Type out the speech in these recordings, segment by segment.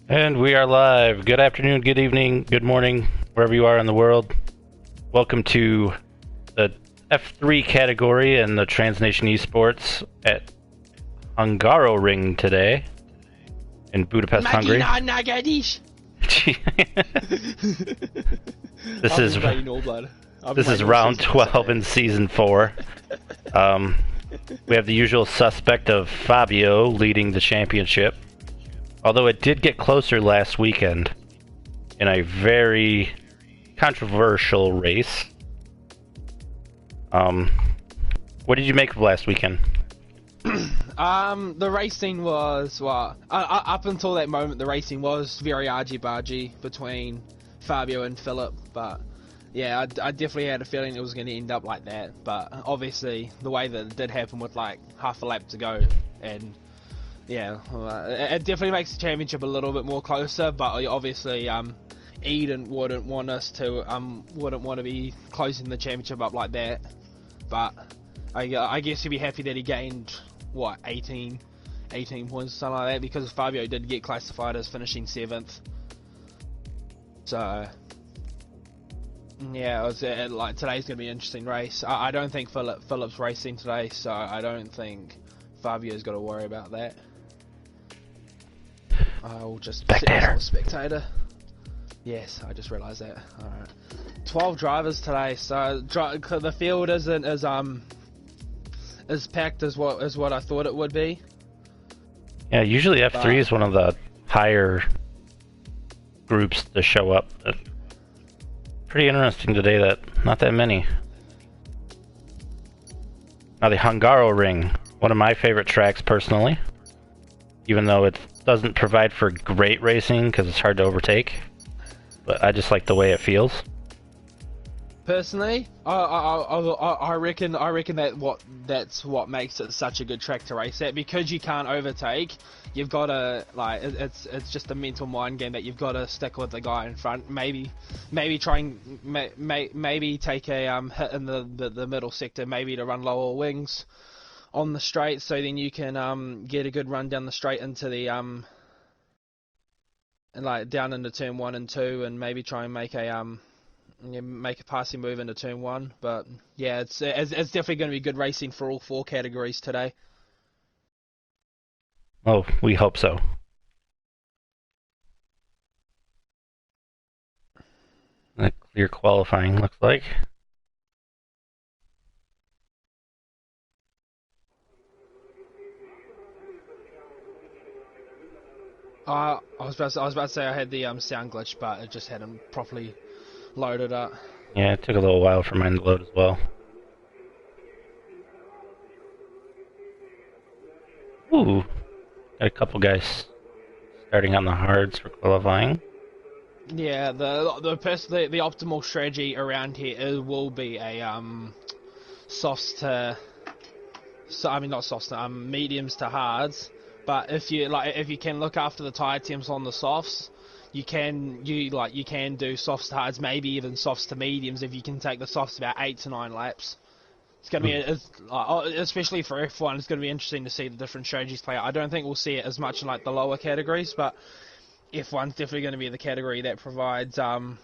And we are live. Good afternoon, good evening, good morning, wherever you are in the world. Welcome to the F3 category in the Transnation eSports at Hungarian today in Budapest, Hungary. This is round 12 in season 4. We have the usual suspect of Fabio leading the championship. Although it did get closer last weekend in a very controversial race. What did you make of last weekend? The racing was, up until that moment, the racing was very argy-bargy between Fabio and Philip, but yeah, I definitely had a feeling it was going to end up like that, but obviously, the way that it did happen with like half a lap to go, and yeah, it definitely makes the championship a little bit more closer, but obviously, Eden wouldn't want to be closing the championship up like that, but I guess he'd be happy that he gained, 18 points or something like that, because Fabio did get classified as finishing 7th, so yeah, like today's going to be an interesting race. I don't think Philip's racing today, so I don't think Fabio's got to worry about that. I'll just sit as a spectator. Yes, I just realised that. Alright. 12 drivers today, so the field isn't as packed as what I thought it would be. Yeah, usually F3 is one of the higher groups to show up. Pretty interesting today that not that many. Now the Hungarian, one of my favorite tracks personally, even though it doesn't provide for great racing because it's hard to overtake, but I just like the way it feels. Personally, I reckon that's what makes it such a good track to race at, because you can't overtake. You've got to, like, it's just a mental mind game that you've got to stick with the guy in front. Maybe try and maybe take a hit in the middle sector, maybe to run lower wings on the straight, so then you can get a good run down the straight into the and like down into turn 1 and 2, and maybe try and make a passing move into turn 1. But yeah, it's definitely going to be good racing for all 4 categories today. Oh, we hope so. A clear qualifying looks like. I was about to say I had the sound glitch, but it just hadn't properly loaded up. Yeah, it took a little while for mine to load as well. Ooh, got a couple guys starting on the hards for qualifying. Yeah, the optimal strategy around here will be a mediums to hards. But if you can look after the tyre temps on the softs, you can do softs to hards, maybe even softs to mediums if you can take the softs about 8 to 9 laps. It's going to be, especially for F1, it's going to be interesting to see the different strategies play out. I don't think we'll see it as much in like the lower categories, but F1's definitely going to be the category that provides the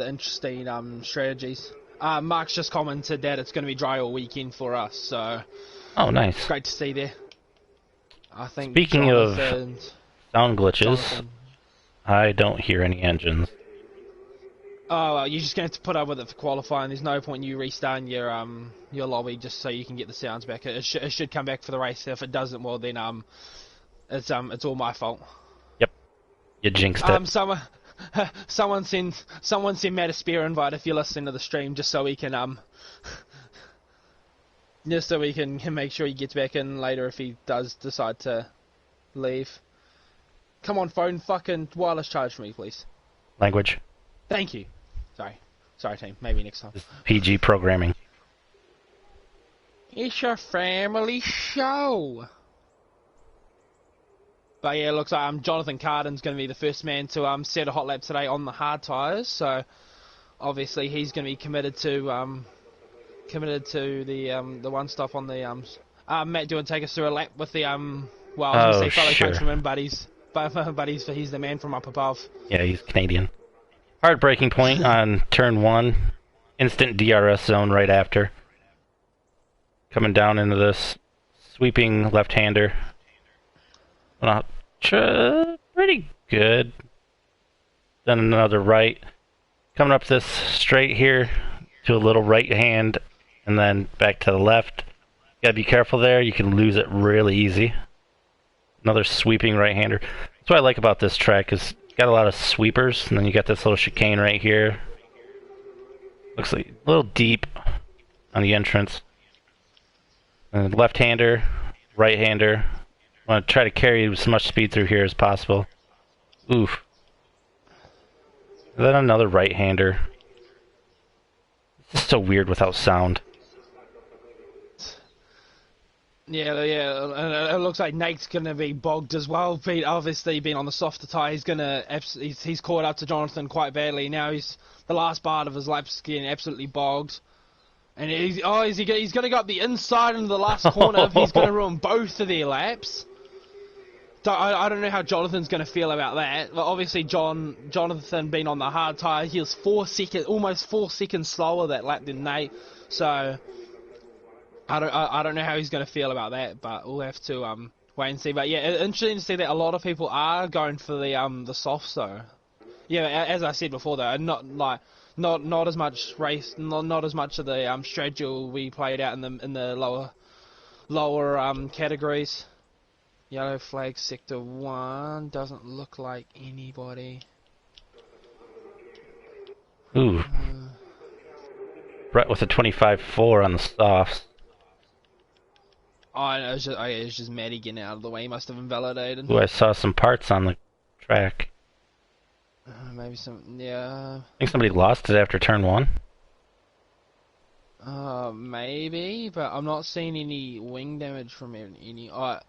interesting strategies. Mark's just commented that it's going to be dry all weekend for us, so oh, nice. Great to see there. I think. Speaking of sound glitches, I don't hear any engines. Oh, well, you're just going to have to put up with it for qualifying. There's no point in you restarting your lobby just so you can get the sounds back. It should come back for the race. If it doesn't, well then it's all my fault. Yep, you jinxed it. Someone send Matt a spare invite if you're listening to the stream, just so we can make sure he gets back in later if he does decide to leave. Come on, phone, fucking wireless charge for me, please. Language. Thank you. Sorry, team. Maybe next time. PG programming. It's your family show. But yeah, it looks like Jonathan Carden's going to be the first man to set a hot lap today on the hard tyres. So obviously he's going to be committed to the one stop on the Matt, do you want to take us through a lap with the Well, I was going to say fellow sure. countrymen, buddies. Buddies, for he's the man from up above. Yeah, he's Canadian. Hard breaking point on turn 1. Instant DRS zone right after. Coming down into this sweeping left-hander. Pretty good. Then another right. Coming up this straight here to a little right hand, and then back to the left. Gotta be careful there. You can lose it really easy. Another sweeping right-hander. That's what I like about this track, is it's got a lot of sweepers, and then you got this little chicane right here. Looks like a little deep on the entrance. And left-hander, right-hander. I want to try to carry as much speed through here as possible. Oof. And then another right-hander. It's just so weird without sound. Yeah, and it looks like Nate's gonna be bogged as well. Pete, obviously, being on the softer tyre, he's caught up to Jonathan quite badly. Now the last part of his lap's getting absolutely bogged, and he's gonna go up the inside into the last corner. He's gonna ruin both of their laps. I don't know how Jonathan's gonna feel about that. But obviously, Jonathan being on the hard tyre, he was almost 4 seconds slower that lap than Nate. So I don't know how he's going to feel about that, but we'll have to wait and see. But yeah, interesting to see that a lot of people are going for the softs though. Yeah, as I said before though, not as much race, not as much of the strategy we played out in the lower categories. Yellow flag sector 1 doesn't look like anybody. Ooh. Brett with a 25.4 on the softs. Oh, no, it was just Maddie getting out of the way. He must have invalidated. Ooh, I saw some parts on the track. Maybe yeah. I think somebody lost it after turn 1. Maybe, but I'm not seeing any wing damage from any. It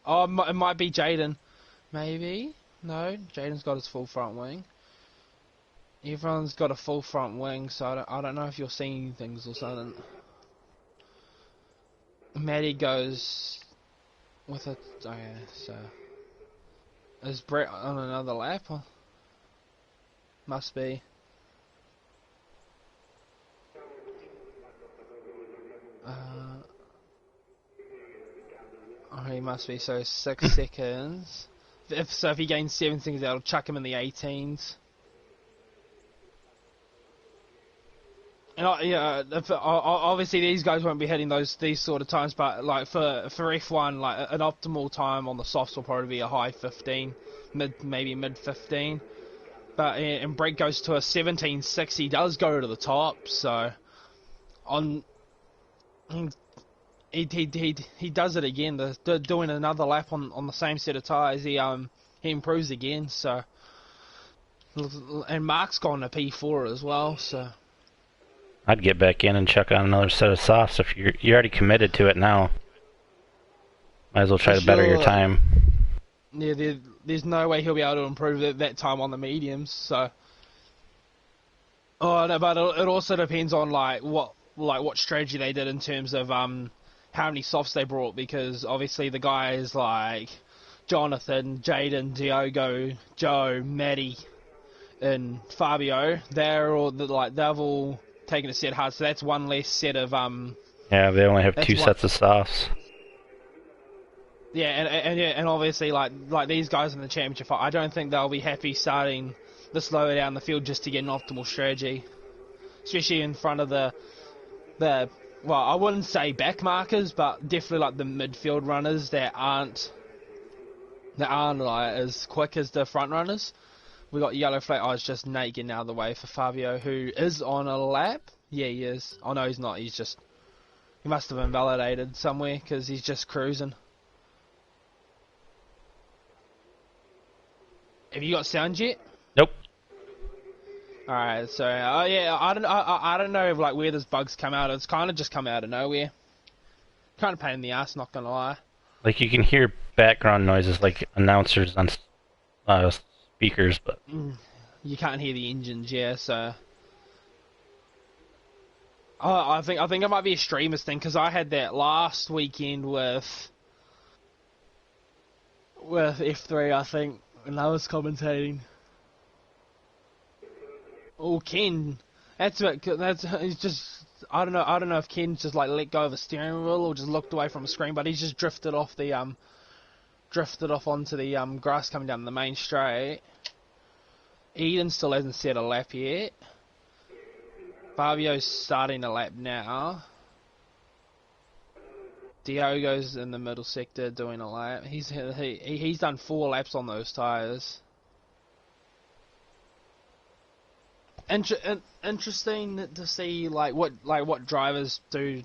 might be Jaden. Maybe? No, Jaden's got his full front wing. Everyone's got a full front wing, so I don't know if you're seeing things or something. Maddie goes with it. Oh yeah, so is Brett on another lap? Must be. Oh, he must be. So 6 seconds. If he gains 7 seconds, that'll chuck him in the 18s. And obviously these guys won't be hitting these sort of times, but like for F1, like an optimal time on the softs will probably be a high 15, maybe mid 15. But and Brett goes to a 17.6. He does go to the top, so he does it again. Doing another lap on the same set of tyres, he improves again. So and Mark's gone to P4 as well, so. I'd get back in and check on another set of softs if you're already committed to it now. Might as well try to better your time. Yeah, there's no way he'll be able to improve that time on the mediums. So, oh no, but it also depends on what strategy they did in terms of how many softs they brought, because obviously the guys like Jonathan, Jaden, Diogo, Joe, Maddie, and Fabio, they've all taking a set hard, so that's one less set of Yeah, they only have 2 sets of softs. Yeah, and obviously like these guys in the championship, I don't think they'll be happy starting this lower down the field just to get an optimal strategy, especially in front of the well, I wouldn't say back markers, but definitely like the midfield runners that aren't like as quick as the front runners. We got yellow flag. Oh, it's just Nate getting out of the way for Fabio, who is on a lap. Yeah, he is. Oh, no, he's not. He must have invalidated somewhere because he's just cruising. Have you got sound yet? Nope. All right. So, yeah, I don't know if like where this bug's come out. It's kind of just come out of nowhere. Kind of pain in the ass, not gonna lie. Like you can hear background noises like announcers on speakers, but you can't hear the engines, yeah. So, I think it might be a streamers thing, because I had that last weekend with with F3, I think, when I was commentating. Oh, Ken, he's just. I don't know if Ken's just like let go of the steering wheel or just looked away from the screen, but he's just drifted off onto the grass coming down the main straight. Eden still hasn't set a lap yet. Fabio's starting a lap now. Diogo's in the middle sector doing a lap. He's done 4 laps on those tyres. Interesting to see what drivers do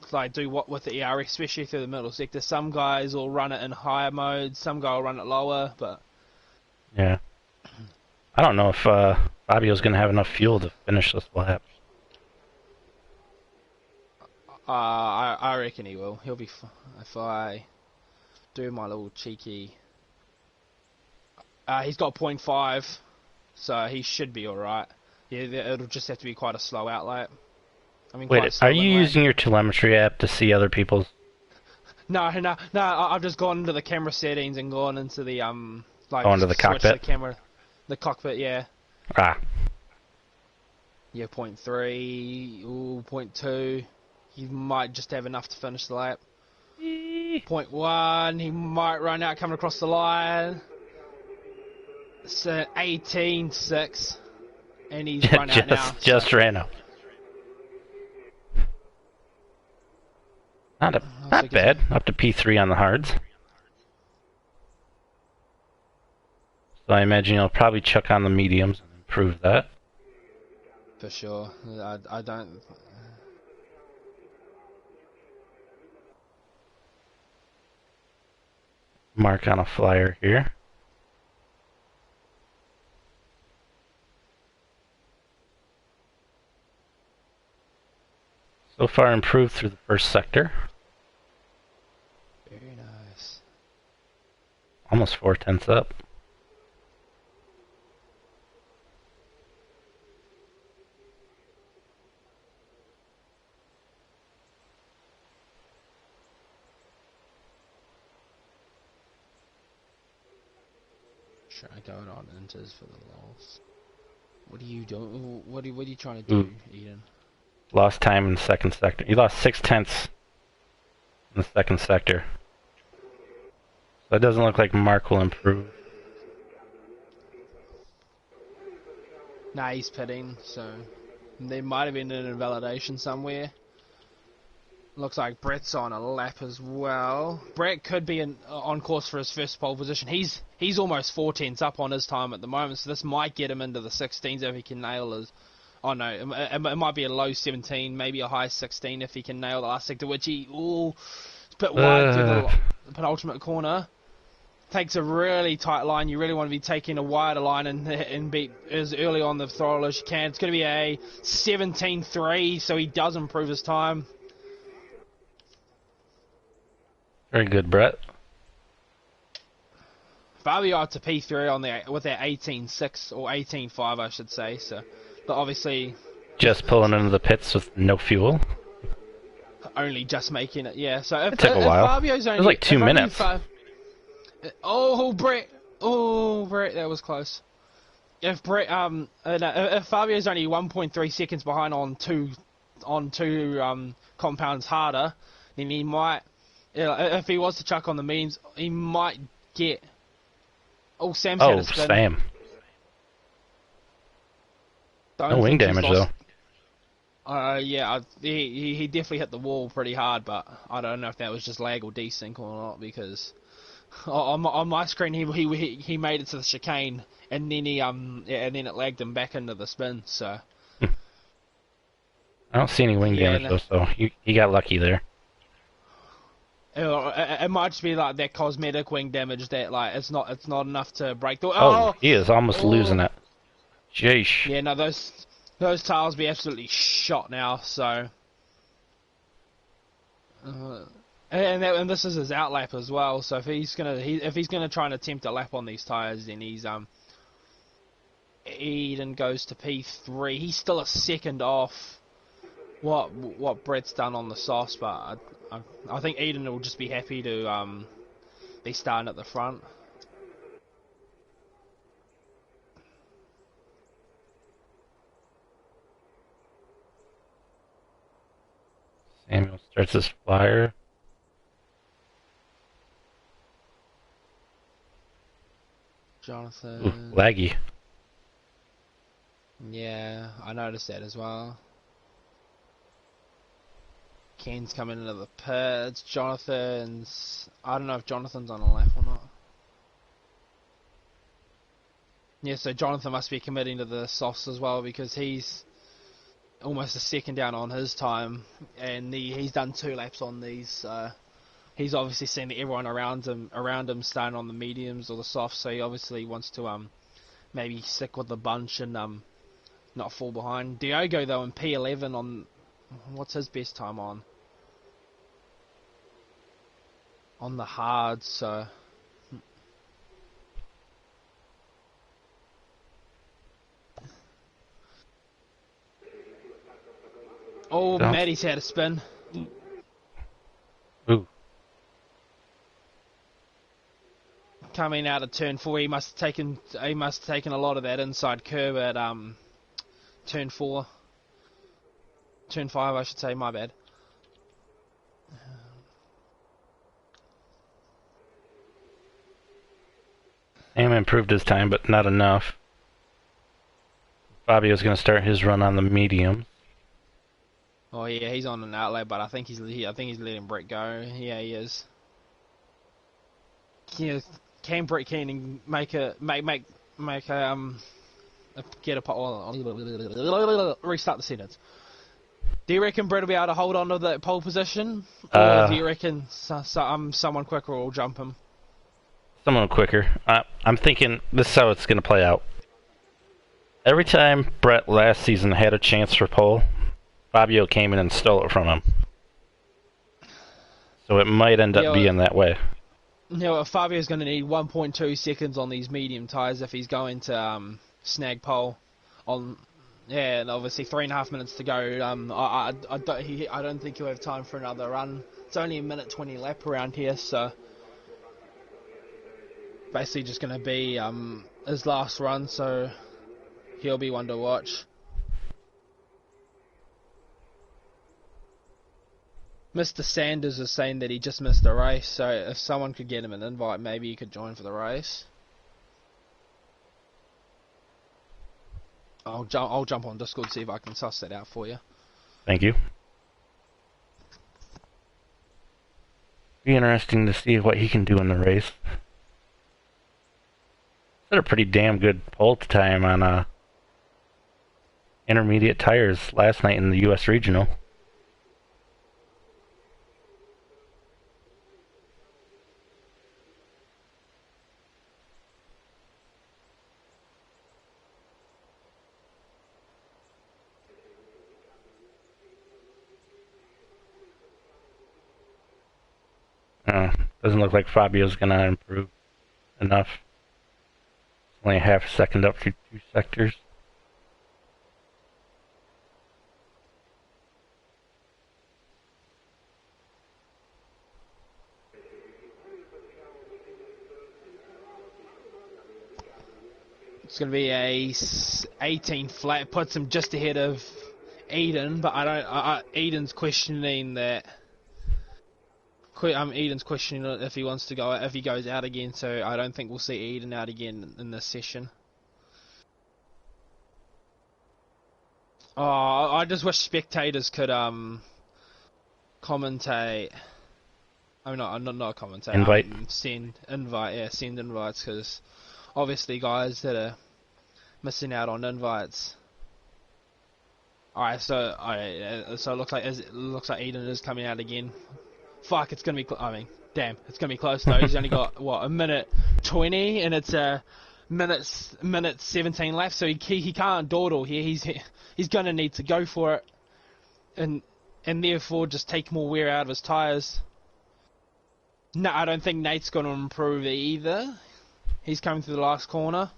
what with the ER, especially through the middle sector. Some guys will run it in higher mode, some guys will run it lower, but yeah, I don't know if Fabio's gonna have enough fuel to finish this lap. I reckon he will. He'll be if I do my little cheeky. He's got 0.5, so he should be all right. Yeah, it'll just have to be quite a slow outlap. Wait, are you using your telemetry app to see other people's? No. I've just gone into the camera settings and gone into the Going to the cockpit. The cockpit, yeah. Ah. Yeah, 0.3, 0.2. He might just have enough to finish the lap. 0.1, he might run out coming across the line. So 18.6. And he's run out now. Just ran up. Not bad. Up to P3 on the hards. So I imagine you'll probably chuck on the mediums and improve that. For sure. I don't... Mark on a flyer here. So far improved through the first sector. Very nice. Almost 4/10 up. Should I go on inters for the loss? What are you doing? What are you trying to do, Eden? Lost time in the second sector. You lost 6/10 in the second sector. So it doesn't look like Mark will improve. Nah, he's pitting, so there might have been an invalidation somewhere. Looks like Brett's on a lap as well. Brett could be on course for his first pole position. He's almost 4/10 up on his time at the moment, so this might get him into the 16s if he can nail his... Oh no, it might be a low 17, maybe a high 16 if he can nail the last sector, which it's a bit wide through the penultimate corner. Takes a really tight line. You really want to be taking a wider line and be as early on the throttle as you can. It's going to be a 17.3, so he does improve his time. Very good, Brett. Fabio up to P3 with that 18.6 or 18.5, I should say. So, but obviously, just pulling into the pits with no fuel. Only just making it, yeah. So it took a while. Fabio's only, it was like 2 minutes. Brett, that was close. If Fabio's only 1.3 seconds behind on two compounds harder, then he might. If he was to chuck on the means, he might get. Oh, Sam's had a spin. Sam. No wing damage though. Yeah, he definitely hit the wall pretty hard, but I don't know if that was just lag or desync or not, because on my screen he made it to the chicane and then and then it lagged him back into the spin. So I don't see any wing damage though, so he got lucky there. It might just be like that cosmetic wing damage that like it's not enough to break the. He is almost losing it. Jeesh. Yeah, no, those tiles be absolutely shot now. So, and this is his outlap as well. So if he's gonna try and attempt a lap on these tires, then Eden goes to P3. He's still a second off what Brett's done on the sauce, but I think Eden will just be happy to be starting at the front. Samuel starts his flyer. Jonathan. Ooh, laggy. Yeah, I noticed that as well. Ken's coming into the pits. Jonathan's... I don't know if Jonathan's on the lap or not. Yeah, so Jonathan must be committing to the softs as well because he's almost a second down on his time, and he's done 2 laps on these. So he's obviously seen that everyone around him starting on the mediums or the softs, so he obviously wants to maybe stick with the bunch and not fall behind. Diogo though in P11 on what's his best time on? On the hard, so. Oh, Maddie's had a spin. Ooh. Coming out of turn 4, he must have taken a lot of that inside curve at turn 4. Turn 5, I should say, my bad. Sam improved his time, but not enough. Fabio's going to start his run on the medium. Oh yeah, he's on an outlet, but I think he's letting Brett go. Yeah, he is. Yeah, can Brett Keenan make a get a restart the sentence? Do you reckon Brett will be able to hold on to that pole position, or do you reckon someone quicker will jump him? Someone quicker. I'm thinking this is how it's going to play out. Every time Brett last season had a chance for pole, Fabio came in and stole it from him. So it might end up being that way. You know, Fabio's going to need 1.2 seconds on these medium tyres if he's going to snag pole. Yeah, and obviously 3.5 minutes to go. I don't think he'll have time for another run. It's only a minute 20 lap around here, so basically just going to be his last run, so he'll be one to watch. Mr. Sanders is saying that he just missed the race, so if someone could get him an invite, maybe he could join for the race. I'll jump on Discord, see if I can suss that out for you. Thank you. Be interesting to see what he can do in the race. Had a pretty damn good pole time on intermediate tires last night in the U.S. Regional. Doesn't look like Fabio's gonna improve enough. Only a half a second up through 2 sectors. It's going to be a 18 flat, puts him just ahead of Eden, but Eden's questioning that. Eden's questioning if he wants to go, if he goes out again, so I don't think we'll see Eden out again in this session. Oh, I just wish spectators could commentate. I'm not commentate. Invite. Send invites, because obviously guys that are missing out on invites. Alright, so it looks like Eden is coming out again. Fuck, it's gonna be. Damn, it's gonna be close though. He's only got what, a minute 20, and it's a minute 17 left. So he can't dawdle here. He's gonna need to go for it, and therefore just take more wear out of his tires. No, I don't think Nate's gonna improve either. He's coming through the last corner.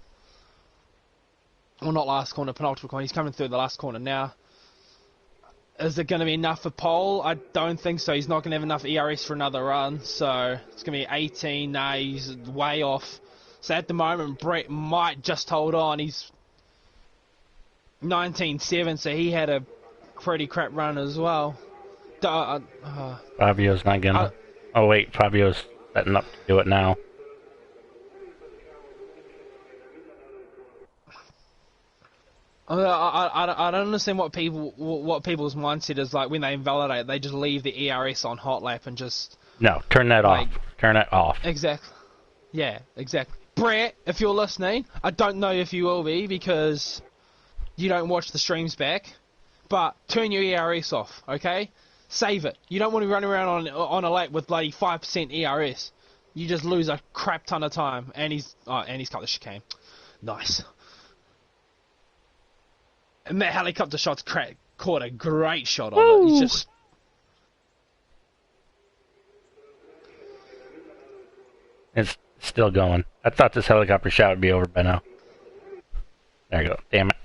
Well, not last corner, penultimate corner. He's coming through the last corner now. Is it going to be enough for pole? I don't think so. He's not going to have enough ERS for another run. So it's going to be 18. Nah, he's way off. So at the moment, Brett might just hold on. He's 19.7, so he had a pretty crap run as well. Fabio's not gonna. Oh wait, Fabio's setting up to do it now. I don't understand what people's mindset is like when they invalidate. They just leave the ERS on hot lap and just turn that off. Turn it off. Exactly. Yeah, exactly. Brett, if you're listening, I don't know if you will be because you don't watch the streams back, but turn your ERS off, okay? Save it. You don't want to run around on a lap with bloody 5% ERS. You just lose a crap ton of time. And he's cut the chicane. Nice. And that helicopter shot's caught a great shot on it. He's just... It's still going. I thought this helicopter shot would be over by now. There you go. Damn it.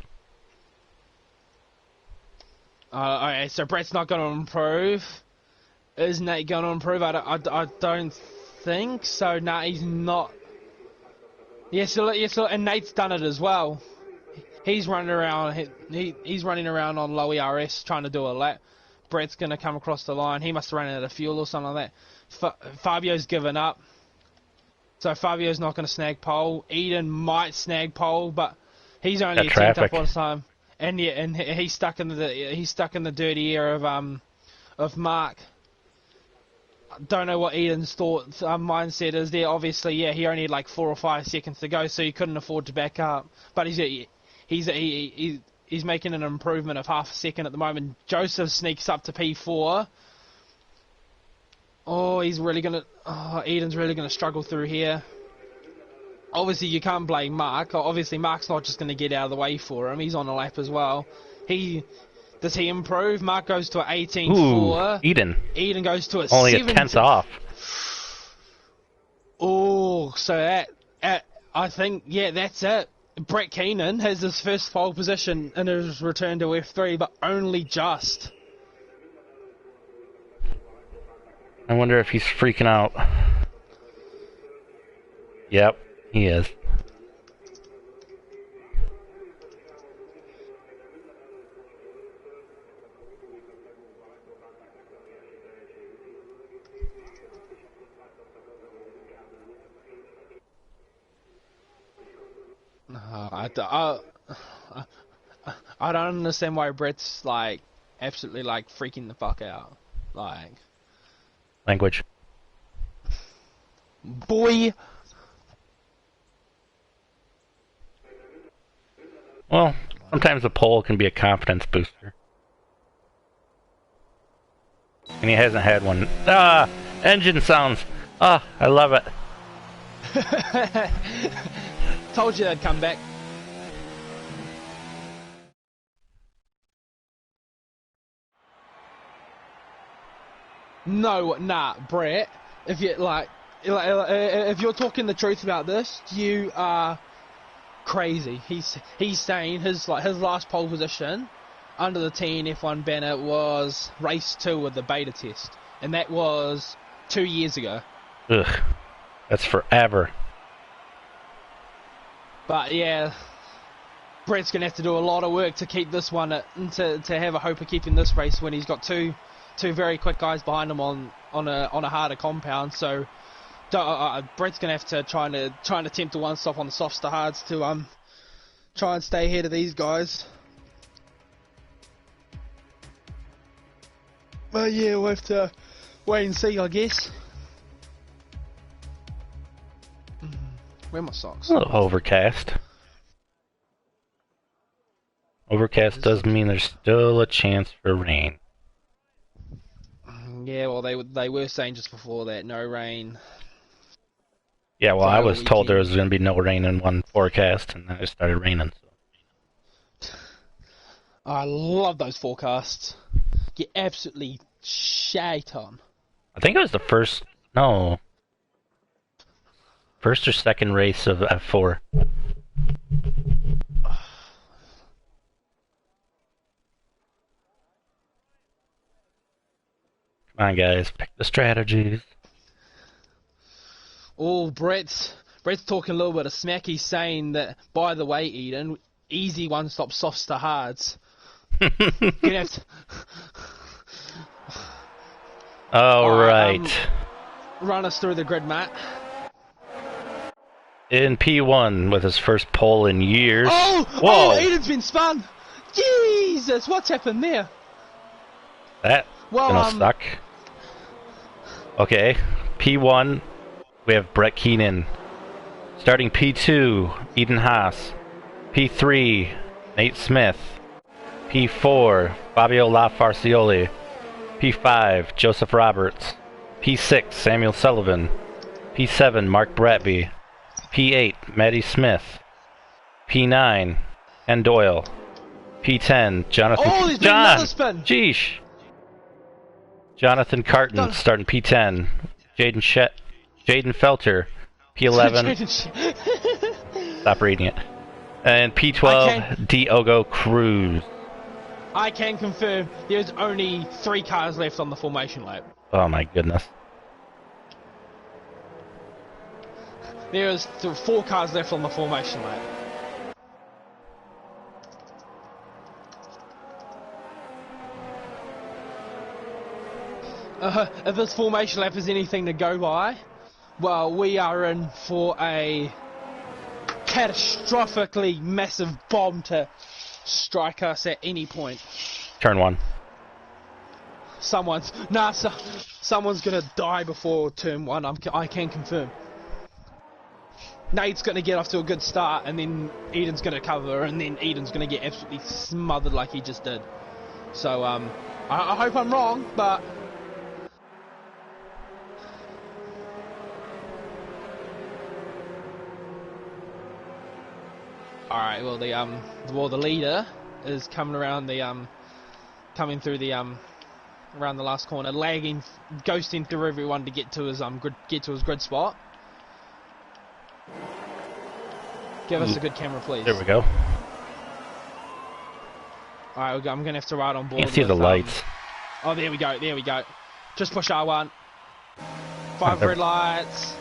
Alright, so Brett's not going to improve. Is Nate going to improve? I don't think so. Nah, he's not. Yes, and Nate's done it as well. He's running around. He's running around on low ERS trying to do a lap. Brett's going to come across the line. He must have run out of fuel or something like that. Fabio's given up. So Fabio's not going to snag pole. Eden might snag pole, but he's only a tenth up all the time. And yeah, and he's stuck in the dirty ear of Mark. Don't know what Eden's mindset is there. Obviously, yeah, he only had like 4 or 5 seconds to go, so he couldn't afford to back up. But he's making an improvement of half a second at the moment. Joseph sneaks up to P4. Oh, Eden's really gonna struggle through here. Obviously, you can't blame Mark. Obviously, Mark's not just going to get out of the way for him. He's on a lap as well. Does he improve? Mark goes to an 18.4. Eden goes to a 17. Only a tenth off. Oh, so that I think, yeah, that's it. Brett Keenan has his first pole position in his return to F3, but only just. I wonder if he's freaking out. Yep. He is. I don't understand why Brett's like absolutely like freaking the fuck out. Like language. Boy. Well, sometimes a pole can be a confidence booster. And he hasn't had one. Ah! Engine sounds! Ah, I love it. Told you they'd come back. No, nah, Brett. If you're talking the truth about this, you are crazy. He's saying his last pole position under the TNF1 banner was race 2 of the beta test, and that was 2 years ago. Ugh, that's forever. But yeah, Brett's gonna have to do a lot of work to keep this one to have a hope of keeping this race when he's got two very quick guys behind him on a harder compound. So Brett's gonna have to try and attempt a one stop on the softs to hards to try and stay ahead of these guys. But yeah, we'll have to wait and see, I guess. Where are my socks? A little overcast. Overcast does mean there's still a chance for rain. Yeah, well, they were saying just before that, no rain. Yeah, well, I was told there was going to be no rain in one forecast, and then it started raining. So. I love those forecasts. Get absolutely shite on. I think it was the first or second race of F4. Come on, guys, pick the strategies. Oh, Brett's talking a little bit of smack. He's saying that, by the way, Eden, easy one-stop softs to hards. You're gonna have to... All right. Run us through the grid, Matt. In P1 with his first pole in years. Oh! Whoa! Oh, Eden's been spun! Jesus, what's happened there? That's gonna suck. Okay, P1, we have Brett Keenan. Starting P2, Eden Haas. P3, Nate Smith. P4, Fabio Lafarcioli. P5, Joseph Roberts. P6, Samuel Sullivan. P7, Mark Bratby. P8, Maddie Smith. P9, Ken Doyle. P10, Jonathan... Oh, there's been another spin! Jeesh! Jonathan Carton, starting P10. Jaden Felter, P11. Stop reading it. And P12, Diogo Cruz. I can confirm there's only 3 cars left on the formation lap. Oh my goodness. There's 4 cars left on the formation lap. If this formation lap is anything to go by, well, we are in for a catastrophically massive bomb to strike us at any point. Turn 1. Someone's gonna die before turn 1. I can confirm. Nate's gonna get off to a good start, and then Eden's gonna cover, and then Eden's gonna get absolutely smothered like he just did. So I hope I'm wrong, but. Alright, well the leader is coming around coming through around the last corner, lagging, ghosting through everyone to get to his grid spot. Give us a good camera, please. There we go. Alright, I'm gonna have to ride on board. You can see the lights. Oh, there we go. Just push R1. 5 red lights.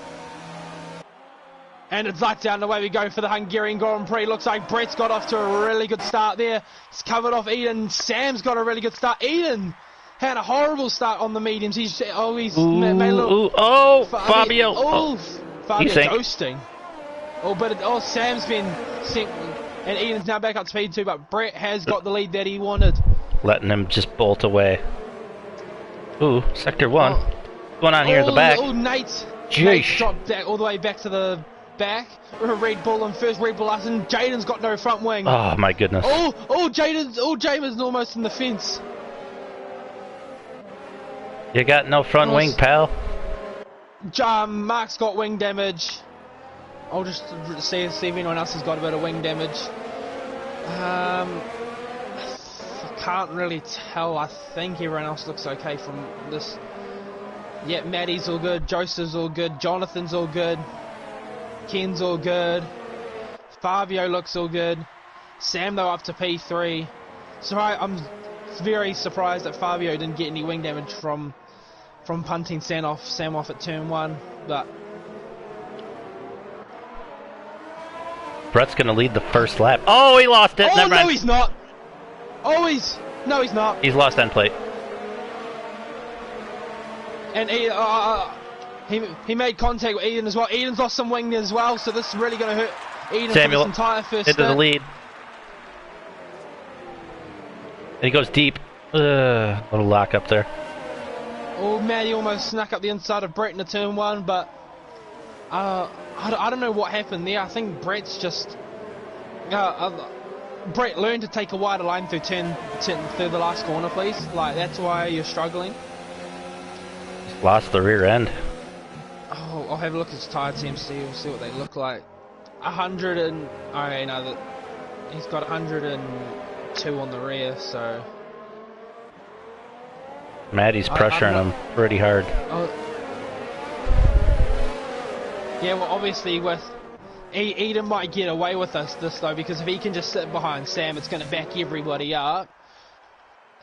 And it's lights down, away we go for the Hungarian Grand Prix. Looks like Brett's got off to a really good start there. He's covered off Eden. Sam's got a really good start. Eden had a horrible start on the mediums. He's made a little... Fabio. Fabio ghosting. Sam's been sink, and Eden's now back up to speed 2, but Brett has got the lead that he wanted. Letting him just bolt away. Ooh, sector 1. What's going on here at the back? Nate Jeez. dropped back all the way back to the back. Red Bull and first Red Bull us, and Jaden's got no front wing. Oh my goodness. Jaden's almost in the fence. You got no front wing, pal. Mark's got wing damage. I'll just see if anyone else has got a bit of wing damage. I can't really tell. I think everyone else looks okay from this. Yeah, Maddie's all good, Joseph's all good, Jonathan's all good, Ken's all good, Fabio looks all good, Sam though up to P3. So I'm very surprised that Fabio didn't get any wing damage from punting Sam off at turn 1, but Brett's gonna lead the first lap. Oh, he lost it. Oh, no, he's not. No, he's not. He's lost end plate. And he made contact with Eden as well. Eden's lost some wing as well, so this is really going to hurt Eden for this entire first into the lead. And he goes deep. Little lock up there. Oh, Maddie almost snuck up the inside of Brett in the turn 1, but I don't know what happened there. I think Brett's just... Brett, learn to take a wider line through through the last corner, please. Like, that's why you're struggling. Lost the rear end. Oh, I'll have a look at his tyre team, see what they look like. 100 and... Okay, no, he's got 102 on the rear, so... Maddie's pressuring him pretty hard. Yeah, well, obviously with... Eden might get away with this though, because if he can just sit behind Sam, it's going to back everybody up.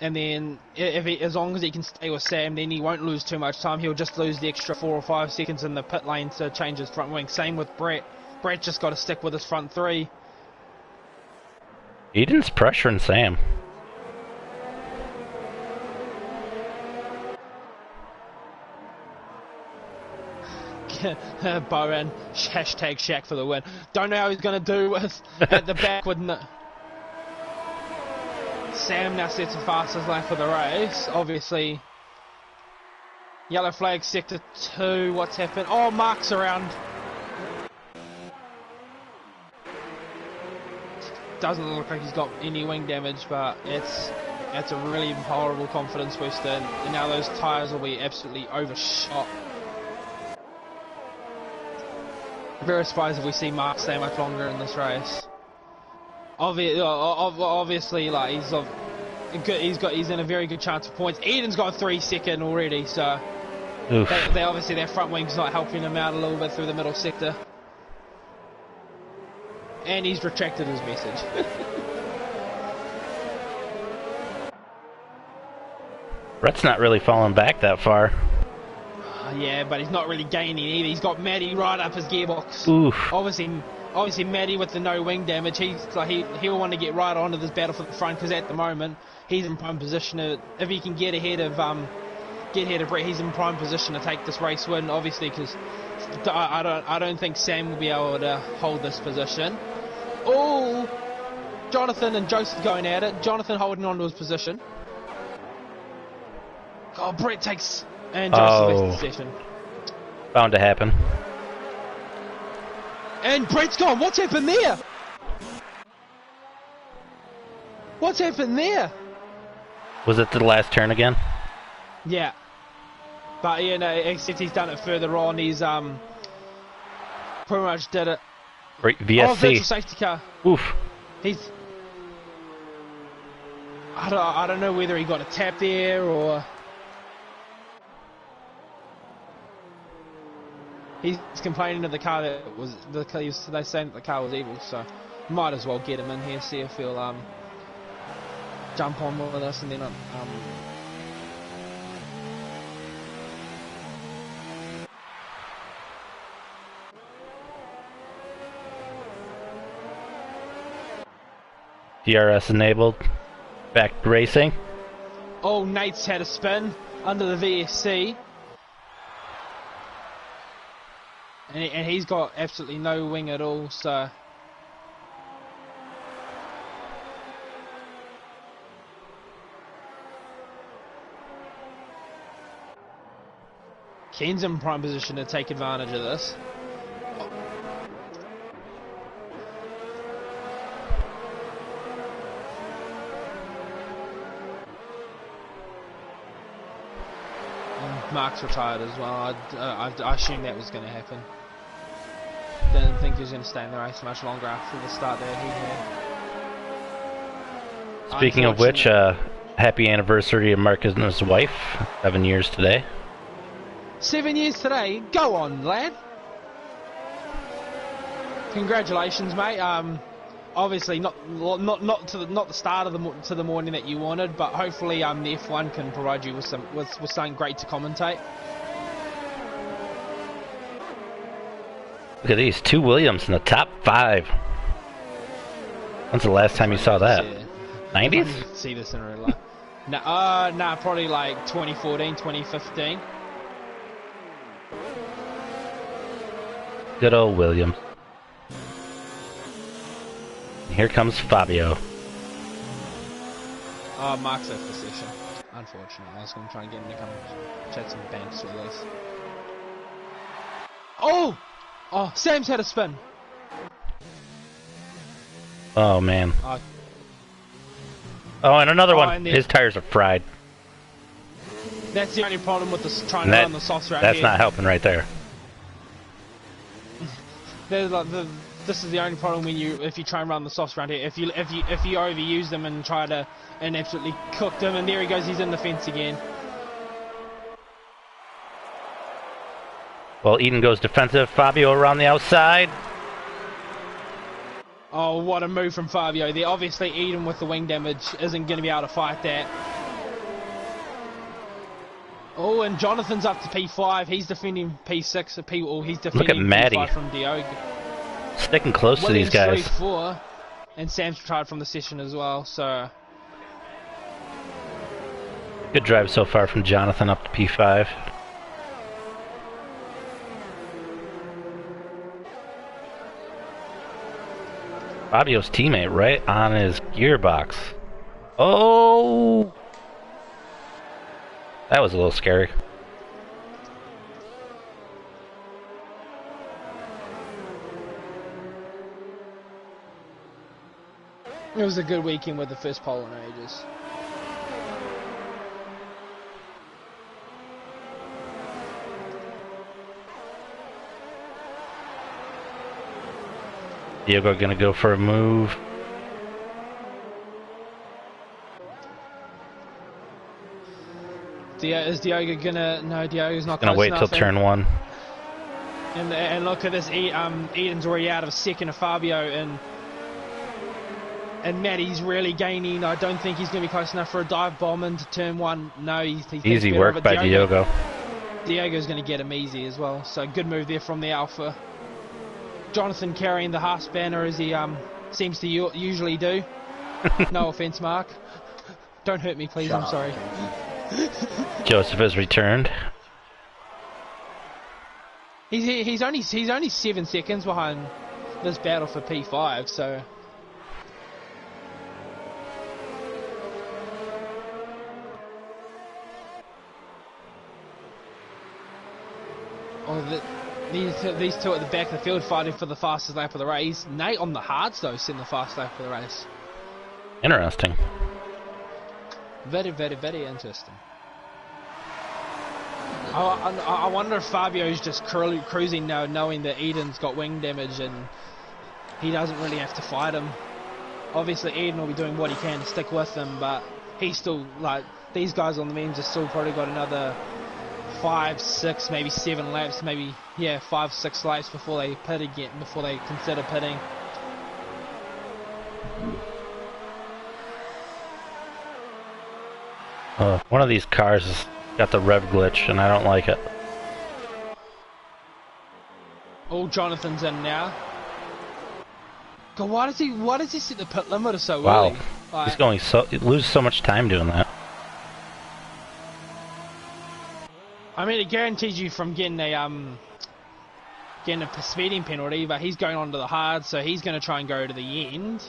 And then, as long as he can stay with Sam, then he won't lose too much time. He'll just lose the extra 4 or 5 seconds in the pit lane to change his front wing. Same with Brett. Brett just got to stick with his front 3. Eden's pressuring Sam. Bowen, hashtag Shaq for the win. Don't know how he's going to do with at the back with Sam now sets the fastest lap of the race. Obviously, yellow flag sector 2. What's happened? Oh, Mark's around. Doesn't look like he's got any wing damage, but it's a really horrible confidence booster, and now those tyres will be absolutely overshot. Very surprised if we see Mark stay much longer in this race. Obviously, like he's in a very good chance of points. Eden's got a 3-second already, so they obviously their front wing's not helping him out a little bit through the middle sector. And he's retracted his message. Brett's not really falling back that far. Yeah, but he's not really gaining either. He's got Matty right up his gearbox. Oof. Obviously Matty with the no wing damage, he'll want to get right onto this battle for the front, because at the moment he's in prime position. If he can get ahead of Brett, he's in prime position to take this race win. Obviously, because I don't think Sam will be able to hold this position. Oh, Jonathan and Joseph going at it. Jonathan holding on to his position. Oh, Brett takes and Joseph left the session. Bound to happen. And Brett's gone. What's happened there? What's happened there? Was it the last turn again? Yeah. But yeah, no, except he's done it further on. He's pretty much did it. VSC. Oh, virtual safety car. Oof. I don't know whether he got a tap there or he's complaining to the car that they saying that the car was evil, so might as well get him in here, see if he'll jump on with us, and then DRS enabled. Back racing. Oh, Nate's had a spin under the VSC. And he's got absolutely no wing at all, so... Ken's in prime position to take advantage of this. Mark's retired as well. I assumed that was going to happen. Didn't think he was going to stay in the race much longer after the start that he had. Speaking of which, happy anniversary of Mark and his wife. 7 years today. 7 years today? Go on, lad. Congratulations, mate. Obviously not the start of the morning that you wanted, but hopefully the F1 can provide you with something great to commentate. Look at these, 2 Williams in the top 5. When's the last time you saw that? 90s? See this in real life. Nah, probably like 2014, 2015. Good old Williams. Here comes Fabio. Mark's left the session. Unfortunately, I was going to try and get him to come chat some banks with us. Oh, Sam's had a spin. Oh man. And another one. And his tires are fried. That's the only problem with this trying to run the softs around That's here. not helping right there. This is the only problem if you try and run the softs around here. If you overuse them and try to absolutely cook them, and there he goes, he's in the fence again. Well, Eden goes defensive. Fabio around the outside. Oh, what a move from Fabio there. Obviously, Eden with the wing damage isn't going to be able to fight that. Oh, and Jonathan's up to P5. He's defending P6. He's defending Look at Matty. P5 from Diogo. Sticking close to these guys. 3-4, and Sam's retired from the session as well, so... Good drive so far from Jonathan up to P5. Fabio's teammate right on his gearbox. Oh! That was a little scary. It was a good weekend with the first pole in ages. Diogo gonna go for a move. Is Diogo gonna? No, Diogo's not Gonna close wait enough. till turn 1. And look at this. Eden's already out of second of Fabio, and Matty's really gaining. I don't think he's going to be close enough for a dive bomb into turn 1. No, he thinks Easy better of work it. by Diogo. Diogo's going to get him easy as well. So good move there from the Alpha. Jonathan carrying the Haas banner as he seems to usually do. No offense, Mark. Don't hurt me, please. I'm sorry. Joseph has returned. He's only 7 seconds behind this battle for P5. So. Oh, these two at the back of the field fighting for the fastest lap of the race. Nate on the hards though, setting the fastest lap of the race. Interesting. Very, very, very interesting. I wonder if Fabio's just cruising now, knowing that Eden's got wing damage and he doesn't really have to fight him. Obviously, Eden will be doing what he can to stick with him, but he's still, like, these guys on the memes have still probably got another 5, 6, maybe 7 laps, maybe, yeah, 5, 6 laps before they pit again, before they consider pitting. One of these cars has got the rev glitch, and I don't like it. Oh, Jonathan's in now. God, why does he set the pit limiter so wow. early? Like, He's going he loses so much time doing that. I mean, it guarantees you from getting a speeding penalty, but he's going on to the hard, so he's going to try and go to the end.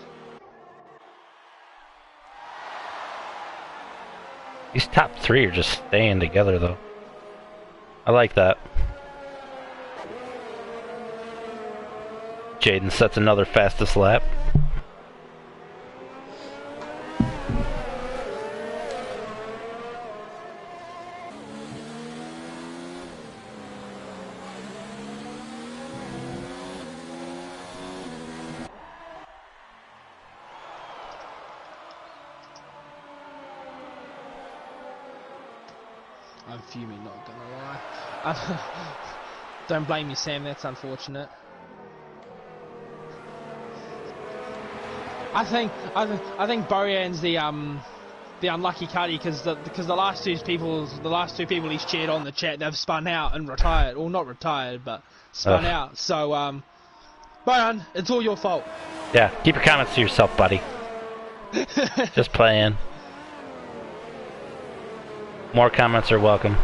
These top 3 are just staying together, though. I like that. Jaden sets another fastest lap. I'm fuming, not gonna lie. Don't blame me, Sam. That's unfortunate. I think Bojan's the unlucky cutty because the last two people he's cheered on the chat, they've spun out and retired, or not retired, but spun out. So Bojan, it's all your fault. Yeah, keep your comments to yourself, buddy. Just playing. More comments are welcome.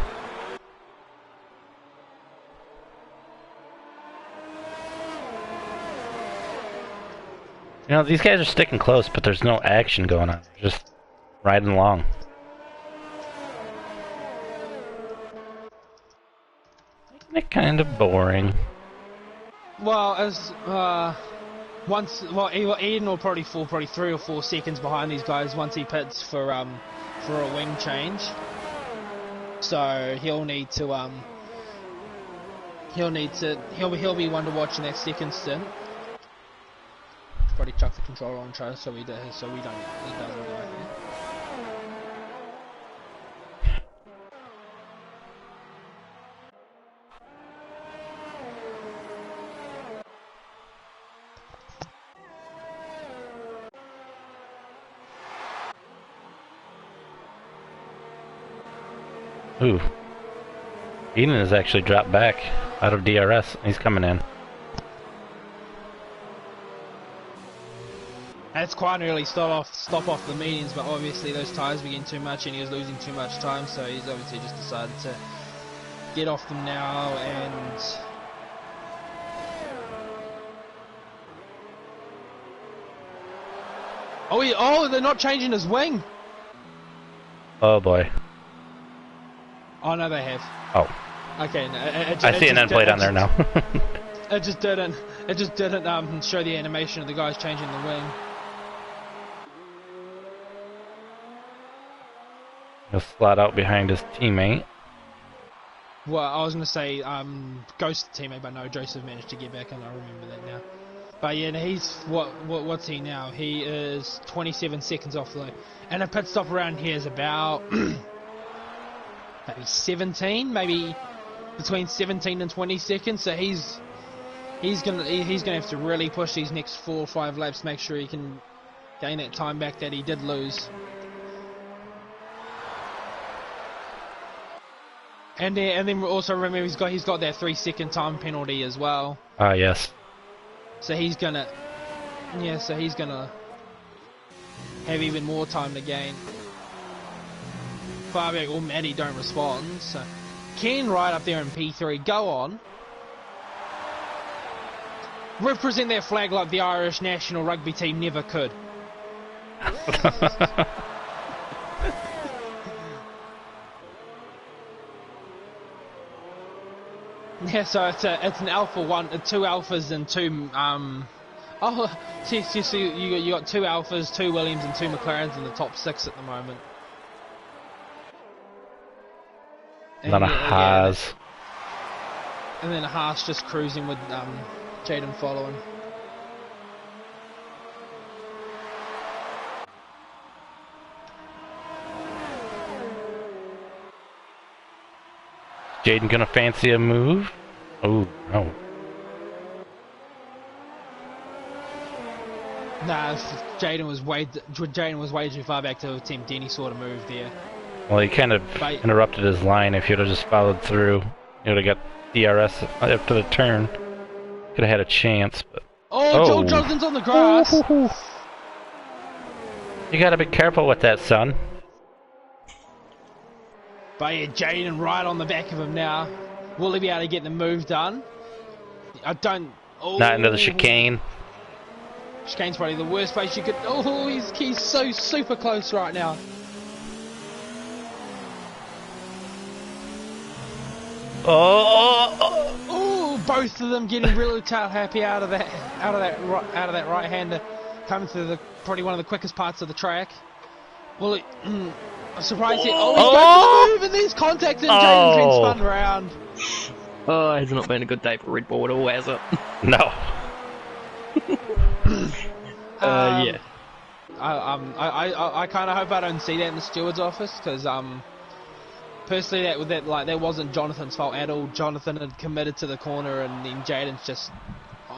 You know, these guys are sticking close, but there's no action going on. They're just riding along. Making it kind of boring. Well, Eden will probably fall 3 or 4 seconds behind these guys once he pits for a wing change. So he'll be one to watch in that second stint. Probably chuck the controller on try so he doesn't die here. Ooh. Eden has actually dropped back out of DRS. He's coming in. That's quite an early stop off the medians, but obviously those tyres were getting too much and he was losing too much time, so he's obviously just decided to get off them now Oh, they're not changing his wing. Oh boy. Oh no, they have. Oh. Okay, no, I see an end plate on there now. It just didn't show the animation of the guys changing the wing. He'll slide out behind his teammate. Well, I was gonna say Ghost teammate, but no, Joseph managed to get back, and I remember that now. But yeah, he's what's he now? He is 27 seconds off the, and a pit stop around here is about maybe 17, maybe between 17 and 20 seconds. So he's gonna have to really push these next 4 or 5 laps, make sure he can gain that time back that he did lose. And then also remember he's got that 3-second time penalty as well. Ah, yes. So he's gonna have even more time to gain. Fabio or Maddie don't respond, so Ken right up there in P3, go on. Represent that flag like the Irish national rugby team never could. Yeah, so it's an alpha 1, 2 alphas and 2 so you got 2 alphas, 2 Williams and 2 McLarens in the top 6 at the moment. And then a Haas. And then a Haas just cruising with Jaden following. Jaden gonna fancy a move? Oh no. Nah, Jaden was way too far back to attempt any sort of move there. Well, he kind of interrupted his line. If you'd have just followed through, you would have got DRS after the turn. Could have had a chance, but... Oh, Jonathan's on the grass! You gotta be careful with that, son. But yeah, Jaden right on the back of him now. Will he be able to get the move done? I don't... Oh. Not into the chicane. Chicane's probably the worst place you could... Oh, he's so super close right now. Oh, both of them getting really tail happy out of that right-hander, coming through probably one of the quickest parts of the track. Well, I'm surprised he's got to move, and there's contact, and Jaden's been spun around. Oh, it's not been a good day for Red Bull at all, has it? No. Yeah. I kind of hope I don't see that in the steward's office, because personally, that wasn't Jonathan's fault at all. Jonathan had committed to the corner, and then Jaden's just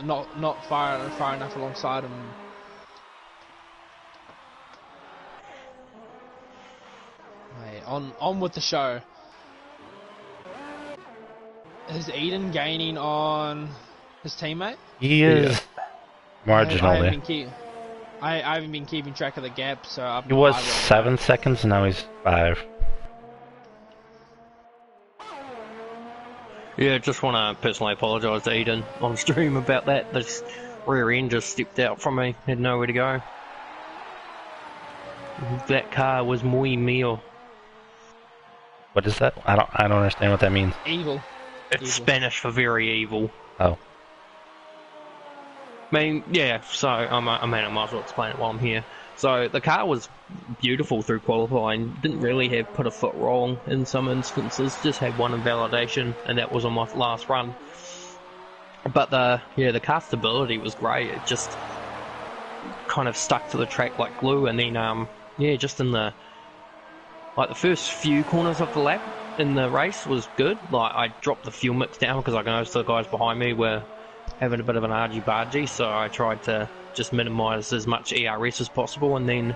not far enough alongside him. Hey, on with the show. Is Eden gaining on his teammate? He is marginally. I haven't been keeping track of the gap, so he was 7 seconds, and now he's 5. Yeah, just want to personally apologise to Eden on stream about that. This rear end just stepped out from me, had nowhere to go. That car was muy mío. What is that? I don't understand what that means. Evil. It's evil. Spanish for very evil. Oh. I mean, yeah, so I might as well explain it while I'm here. So the car was beautiful through qualifying, didn't really put a foot wrong in some instances, just had one invalidation, and that was on my last run. But the car stability was great, it just kind of stuck to the track like glue, and then just in the first few corners of the lap in the race was good. Like, I dropped the fuel mix down because I noticed the guys behind me were having a bit of an argy-bargy, so I tried to just minimise as much ERS as possible, and then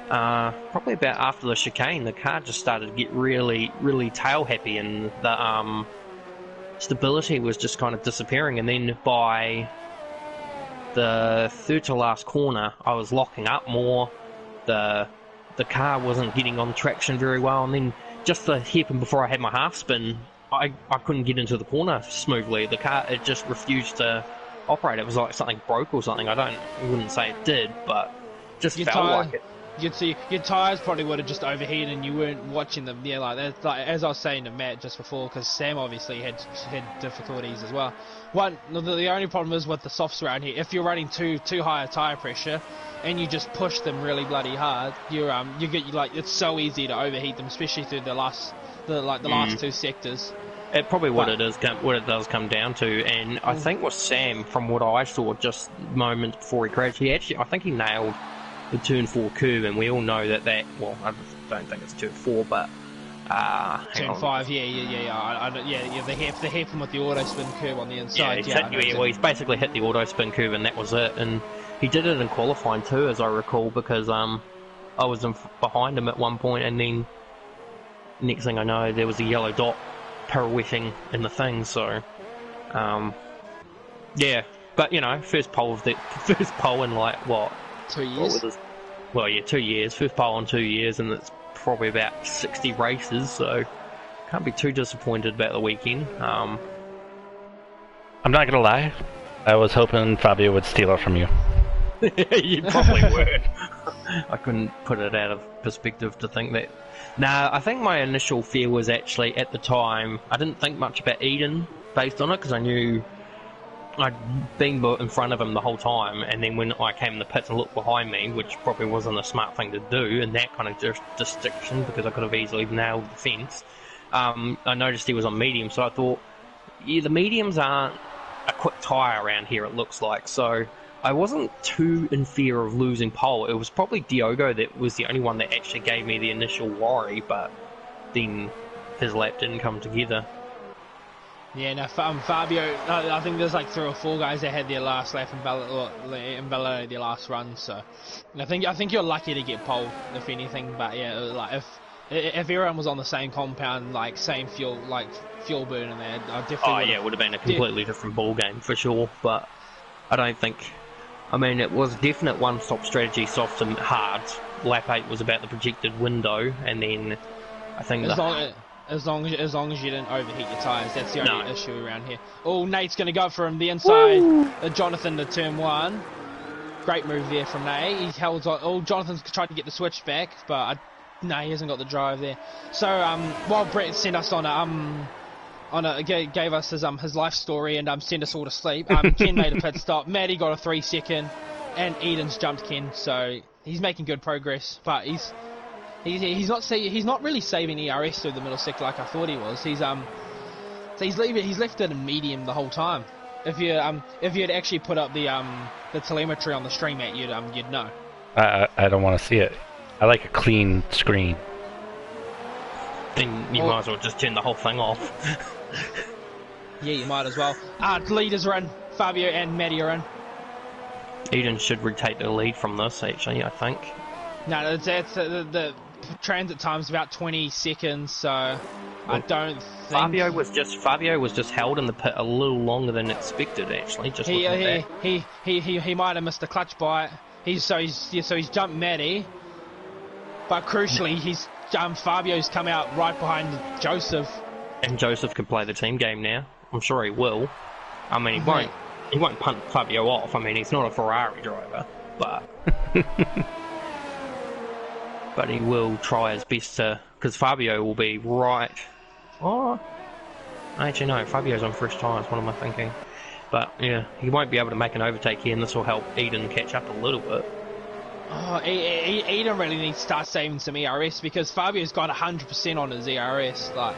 probably about after the chicane, the car just started to get really, really tail-happy, and the stability was just kind of disappearing, and then by the third to last corner, I was locking up more, the car wasn't getting on traction very well, and then just the hairpin before I had my half spin, I couldn't get into the corner smoothly. The car, it just refused to operate. It was like something broke or something. I wouldn't say it did, but just felt like it. You'd see your tyres probably would have just overheated and you weren't watching them. Yeah, like that. Like as I was saying to Matt just before, because Sam obviously had difficulties as well. The only problem is with the softs around here. If you're running too high a tyre pressure, and you just push them really bloody hard, you get like it's so easy to overheat them, especially through the last two sectors. It probably what it does come down to, and I think with Sam, from what I saw just moments before he crashed, I think he nailed the turn 4 curve, and we all know that well, I don't think it's turn 4, but turn 5, yeah. They hit him with the auto spin curve on the inside. He's basically hit the auto spin curve, and that was it. And he did it in qualifying too, as I recall, because I was behind him at one point, and then next thing I know, there was a yellow dot pirouetting in the thing. So, yeah. But first pole in like what? 2 years? 2 years. First pole in 2 years, and it's probably about 60 races, so can't be too disappointed about the weekend. I'm not gonna lie, I was hoping Fabio would steal it from you. You probably would. I couldn't put it out of perspective to think that. Nah, I think my initial fear was actually, at the time, I didn't think much about Eden based on it, because I knew I'd been in front of him the whole time, and then when I came in the pits and looked behind me, which probably wasn't a smart thing to do in that kind of jurisdiction, because I could have easily nailed the fence, I noticed he was on medium, so I thought, yeah, the mediums aren't a quick tyre around here, it looks like, so I wasn't too in fear of losing pole. It was probably Diogo that was the only one that actually gave me the initial worry, but then his lap didn't come together. Yeah, no, Fabio, I think there's like 3 or 4 guys that had their last lap invalidated their last run, so I think you're lucky to get pole, if anything, but yeah, like if everyone was on the same compound, like same fuel burn in there, I definitely it would have been a completely different ball game for sure, but I don't think, it was definite one-stop strategy, soft and hard. Lap 8 was about the projected window, and then I think As long as you didn't overheat your tyres, that's the only issue around here. Oh, Nate's going to go for him, the inside. Jonathan to turn 1. Great move there from Nate. He held on. Oh, Jonathan's tried to get the switch back, but he hasn't got the drive there. So while Brett sent us gave us his life story and sent us all to sleep, Ken made a pit stop. Matty got a 3-second, and Eden's jumped Ken, so he's making good progress, but He's not really saving ERS through the middle sector like I thought he was. He's left it in medium the whole time. If you had actually put up the telemetry on the stream at you'd know. I don't want to see it. I like a clean screen. Then you might as well just turn the whole thing off. Yeah, you might as well. The leaders are in. Fabio and Matty are in. Eden should retake the lead from this, actually, I think. No, that's the transit time's about 20 seconds, so I don't think... Fabio was just held in the pit a little longer than expected, actually. He might have missed a clutch bite. He's jumped Matty, but crucially, Fabio's come out right behind Joseph. And Joseph can play the team game now. I'm sure he will. He won't punt Fabio off. He's not a Ferrari driver, but... But he will try his best to... Because Fabio will be right... Oh... Actually, no. Fabio's on fresh tyres. What am I thinking? But, yeah, he won't be able to make an overtake here, and this will help Eden catch up a little bit. Oh, Eden really needs to start saving some ERS, because Fabio's got 100% on his ERS. Like,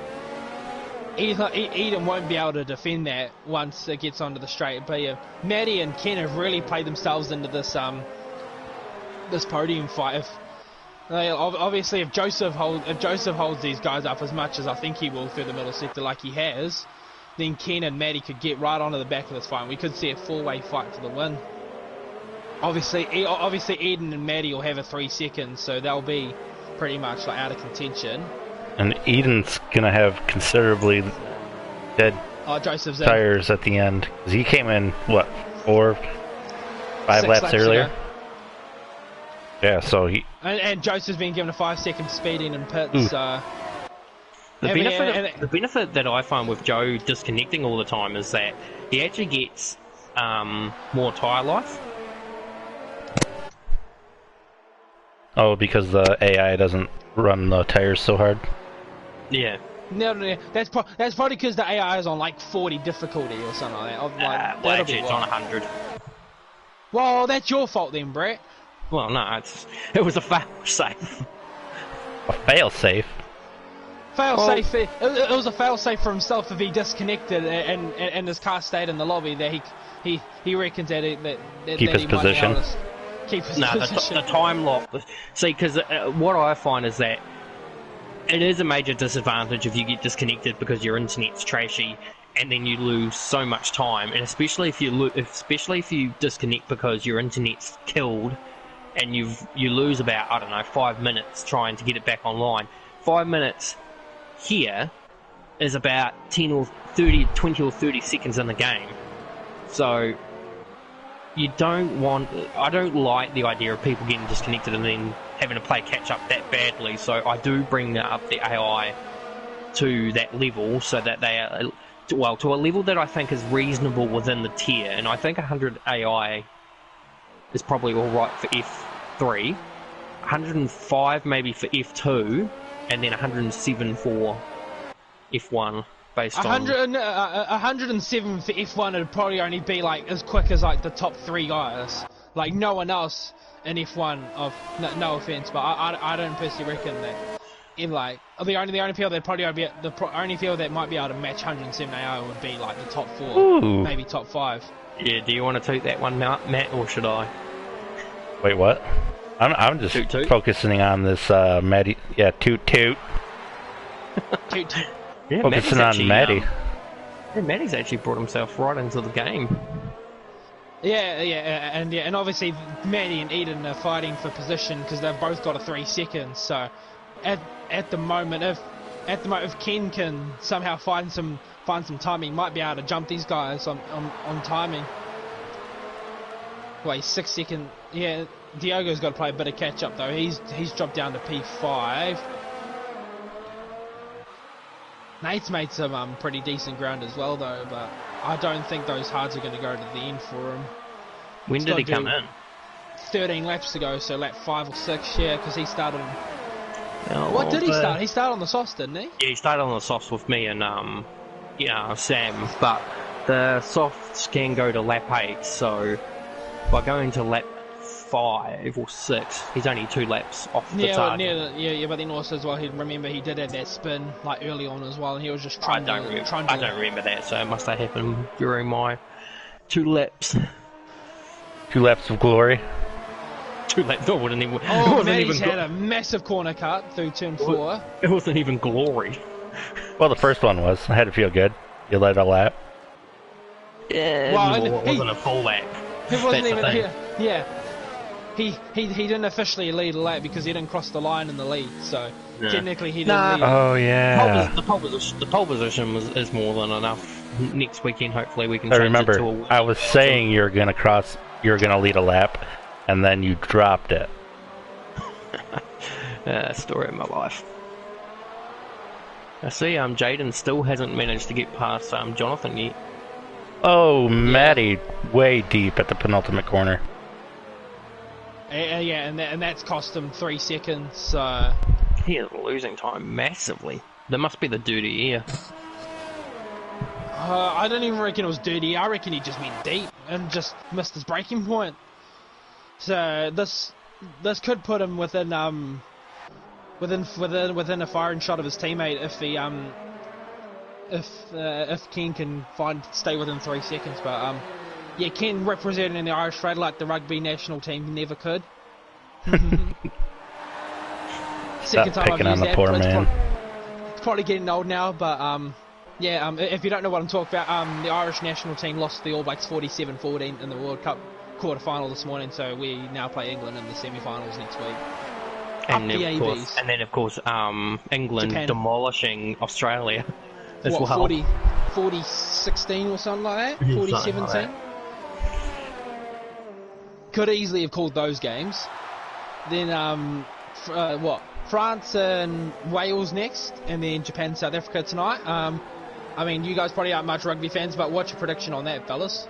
Eden won't be able to defend that once it gets onto the straight. But yeah, Matty and Ken have really played themselves into this podium fight. Obviously, if Joseph holds these guys up as much as I think he will through the middle sector like he has, then Ken and Matty could get right onto the back of this fight, and we could see a 4-way fight for the win. Obviously, Eden and Matty will have a 3 seconds, so they'll be pretty much out of contention. And Eden's gonna have considerably dead tires at the end, because he came in 4-5 laps earlier. Ago. Yeah, so he... And Joseph's been given a 5-second speeding in pits, so... The benefit that I find with Joe disconnecting all the time is that he actually gets more tyre life. Oh, because the AI doesn't run the tires so hard. Yeah. No, that's probably because the AI is on like 40 difficulty or something like that. Well, actually, it's on 100. Well, that's your fault then, Brett. Well, no, it was a fail safe. A fail-safe? Fail-safe, it was a fail-safe for himself if he disconnected and his car stayed in the lobby, that he reckons that keep his position. Keep his No, position. the time lock. See, because what I find is that it is a major disadvantage if you get disconnected because your internet's trashy, and then you lose so much time. And especially if you disconnect because your internet's killed, and you lose about, I don't know, 5 minutes trying to get it back online. 5 minutes here is about 10 or 30, 20 or 30 seconds in the game. So I don't like the idea of people getting disconnected and then having to play catch up that badly. So I do bring up the AI to that level so that they are, well, to a level that I think is reasonable within the tier. And I think 100 AI is probably alright for F3, 105 maybe for F2, and then 107 for F1. Based 107 for F1 would probably only be like as quick as like the top 3 guys. Like no one else in F1. No offense, but I don't personally reckon that. In like the only people that probably be the only people that might be able to match 107 AI would be like the top 4, Ooh. maybe top 5. Yeah, do you want to toot that one, Matt, or should I? Wait, what? I'm just Toot. focusing on this Maddie. Yeah, toot. Toot. Yeah, Focusing on Maddie. Yeah, Maddie's actually brought himself right into the game. And obviously Maddie and Eden are fighting for position because they've both got a 3 seconds. So at the moment, if Ken can somehow find some timing, he might be able to jump these guys on timing. Wait, 6 second. Yeah, Diogo's got to play a bit of catch up though. He's dropped down to P5. Nate's made some pretty decent ground as well though, but I don't think those hards are going to go to the end for him. When did he come in? 13 laps ago, so lap 5 or 6, yeah, because he started. Oh, Did he start? He started on the sauce, didn't he? Yeah, he started on the softs with me and Sam, but the softs can go to lap 8, so by going to lap 5 or 6, he's only 2 laps off the target. But then also as well, he did have that spin like early on as well, and he was just I don't remember that, so it must have happened during my 2 laps. 2 laps of glory. 2 laps. Maddie's had a massive corner cut through turn 4. It wasn't even glory. Well, the first one was. I had to feel good. You let a lap. Yeah, well, it wasn't a full lap. It wasn't even here. Yeah. He didn't officially lead a lap because he didn't cross the line in the lead, so technically he didn't lead. Oh yeah. The pole position is more than enough. Next weekend, hopefully, we can. I change remember. it to a I was saying you're gonna lead a lap, and then you dropped it. Story of my life. I see. Jaden still hasn't managed to get past Jonathan yet. Oh, Maddie, way deep at the penultimate corner. And that's cost him 3 seconds. He is losing time massively. There must be the dirty air. I don't even reckon it was dirty. I reckon he just went deep and just missed his braking point. So this could put him within a firing shot of his teammate if Ken can stay within 3 seconds. But Ken representing the Irish flag like the rugby national team never could. Second time I've used that. Poor man. It's probably getting old now, but if you don't know what I'm talking about, the Irish national team lost the All Blacks 47-14 in the World Cup quarter-final this morning, so we now play England in the semi-finals next week. And then of course England Japan. Demolishing Australia as well. 40-16 or something like that? 40-17? Could easily have called those games. Then France and Wales next, and then Japan, South Africa tonight. I mean, you guys probably aren't much rugby fans, but what's your prediction on that, fellas?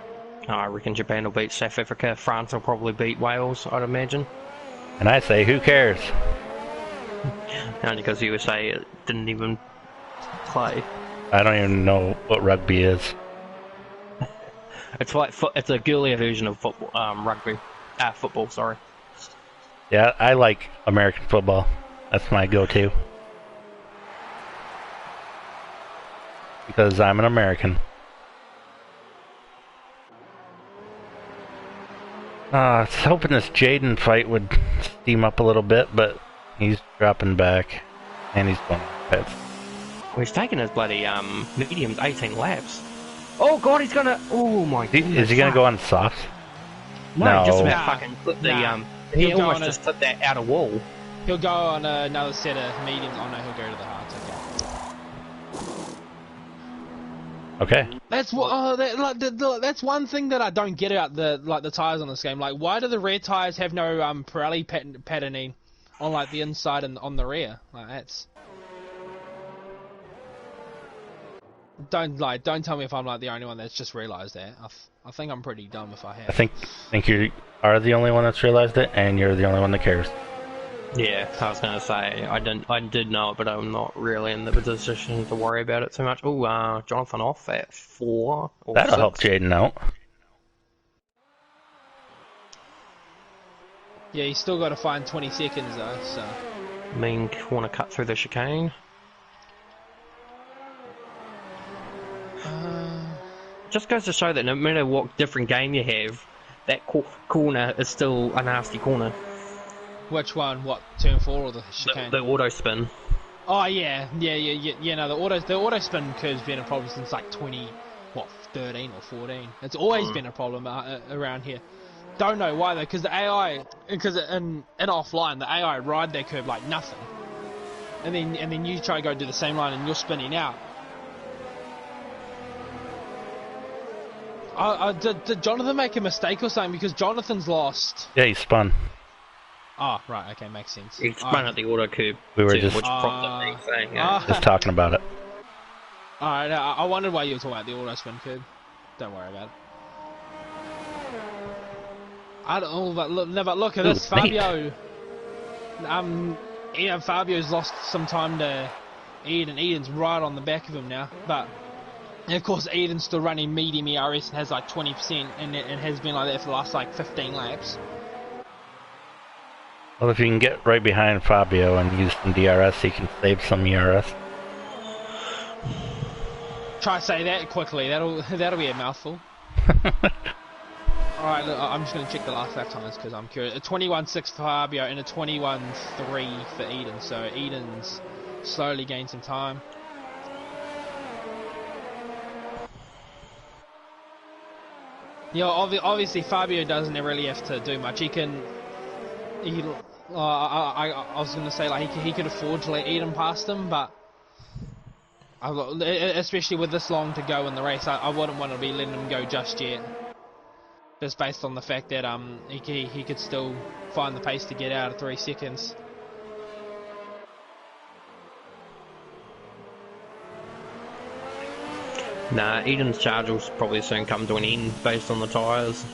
I reckon Japan will beat South Africa. France will probably beat Wales, I'd imagine. And I say, who cares? Only because USA didn't even play. I don't even know what rugby is. It's like it's a girlier version of football, rugby, football. Sorry. Yeah, I like American football. That's my go-to. Because I'm an American. I was hoping this Jaden fight would steam up a little bit, but he's dropping back. And he's going pits. Well, he's taking his bloody mediums 18 laps. Oh god, he's gonna. Oh my god. Is he gonna go on soft? No, just about fucking clip the. He He'll almost just clipped that outer wall. He'll go on another set of mediums. Oh no, he'll go to the hards. Okay. Okay. That's what. That's one thing that I don't get about the tires on this game. Like, why do the rear tires have no Pirelli patterning on like the inside and on the rear? Like that's. Don't tell me if I'm like the only one that's just realised that. I think I'm pretty dumb if I have. I think you are the only one that's realized it, and you're the only one that cares. Yeah, I was gonna say I did know it, but I'm not really in the position to worry about it too much. Oh, Jonathan off at 4. Or That'll 6. help Jaden out. Yeah, he's still got to find 20 seconds though. So. Mean want to cut through the chicane. Just goes to show that no matter what different game you have, that corner is still a nasty corner. Which one? What, turn 4 or the chicane? The auto spin. Oh yeah. No, the auto spin curve's been a problem since like 13 or 14. It's always been a problem around here. Don't know why though, because the AI, because in offline the AI ride their curve like nothing, and then you try to go do the same line and you're spinning out. Did Jonathan make a mistake or something? Because Jonathan's lost. Yeah, he spun. Oh, right, okay, makes sense. He spun at the auto curve. We were too, just which prompted me saying, just talking about it. Alright, I wondered why you were talking about the auto spin curve. Don't worry about it. I don't know, but look at this, Fabio. Fabio's lost some time to Eden. Eden's right on the back of him now, but. And of course, Eden's still running medium ERS and has like 20%, and it has been like that for the last like 15 laps. Well, if you can get right behind Fabio and use some DRS, he can save some ERS. Try to say that quickly. That'll be a mouthful. All right, look, I'm just going to check the last lap times because I'm curious. A 21.6 for Fabio and a 21.3 for Eden. So Eden's slowly gained some time. You know, obviously Fabio doesn't really have to do much. I was going to say like he could afford to let Eden past him, but especially with this long to go in the race, I wouldn't want to be letting him go just yet. Just based on the fact that he could still find the pace to get out of 3 seconds. Nah, Eden's charge will probably soon come to an end based on the tyres.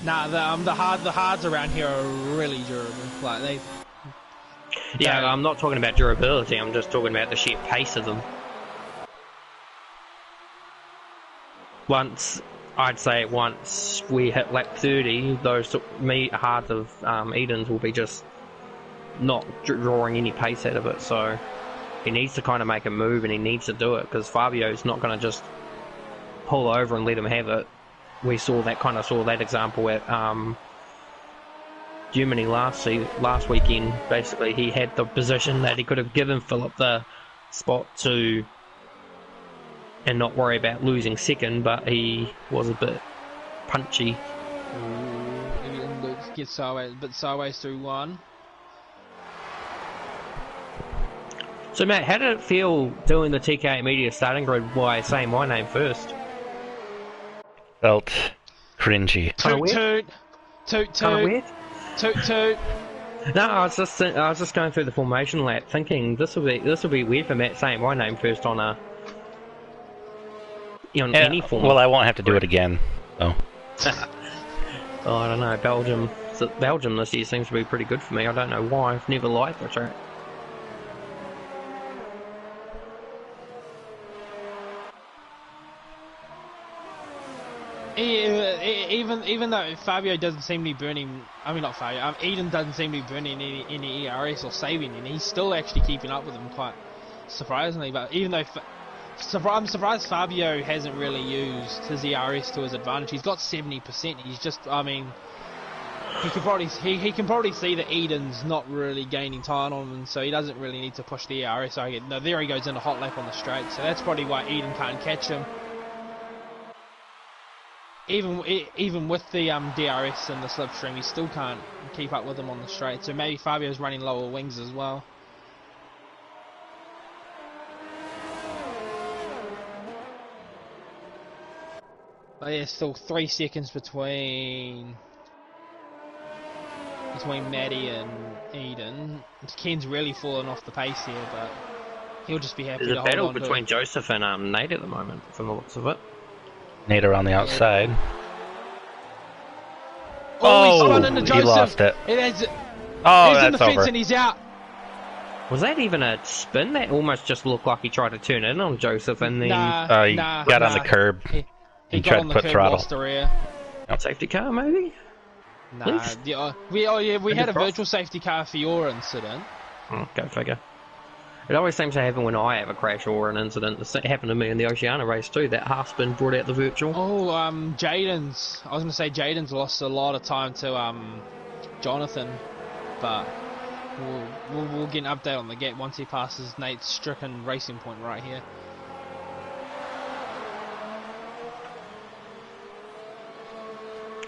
Nah, the hards around here are really durable. Like they. Yeah, I'm not talking about durability. I'm just talking about the sheer pace of them. Once we hit lap 30, those hards of Eden's will be just not drawing any pace out of it. So. He needs to kind of make a move, and he needs to do it because Fabio's not going to just pull over and let him have it. We saw that example at Germany last weekend. Basically, he had the position that he could have given Philip the spot to, and not worry about losing second, but he was a bit punchy. Gets sideways through one. So Matt, how did it feel doing the TK Media starting grid by saying my name first? Felt cringy. Toot. No, I was just going through the formation lap, thinking this will be weird for Matt saying my name first on any form. Well, I won't have to do it again. So. Oh, I don't know, Belgium. that Belgium this year seems to be pretty good for me. I don't know why. I've never liked the track. Even though Fabio doesn't seem to be burning, I mean not Fabio, Eden doesn't seem to be burning any ERS or saving any, he's still actually keeping up with him quite surprisingly. But even though I'm surprised Fabio hasn't really used his ERS to his advantage. He's got 70%. He's just, I mean, he can probably see that Eden's not really gaining time on him, so he doesn't really need to push the ERS. No, there he goes in a hot lap on the straight. So that's probably why Eden can't catch him. Even with the DRS and the slipstream, he still can't keep up with him on the straight. So maybe Fabio's running lower wings as well. But yeah, still 3 seconds between Maddie and Eden. Ken's really fallen off the pace here, but he'll just be happy to hold on. There's a battle between Joseph and Nate at the moment, from the looks of it. Nate around the outside. Oh, he spun into Joseph. He lost it. He's that's in the fence over. and he's out. Was that even a spin? That almost just looked like he tried to turn in on Joseph and then... he got on the curb. He tried to put throttle. Lost the rear. Safety car, maybe? Nah, we had a virtual safety car for your incident. Go figure. It always seems to happen when I have a crash or an incident. It happened to me in the Oceania race too. That half spin brought out the virtual. Oh, Jaden's. I was going to say Jaden's lost a lot of time to Jonathan, but we'll get an update on the gap once he passes Nate's stricken racing point right here.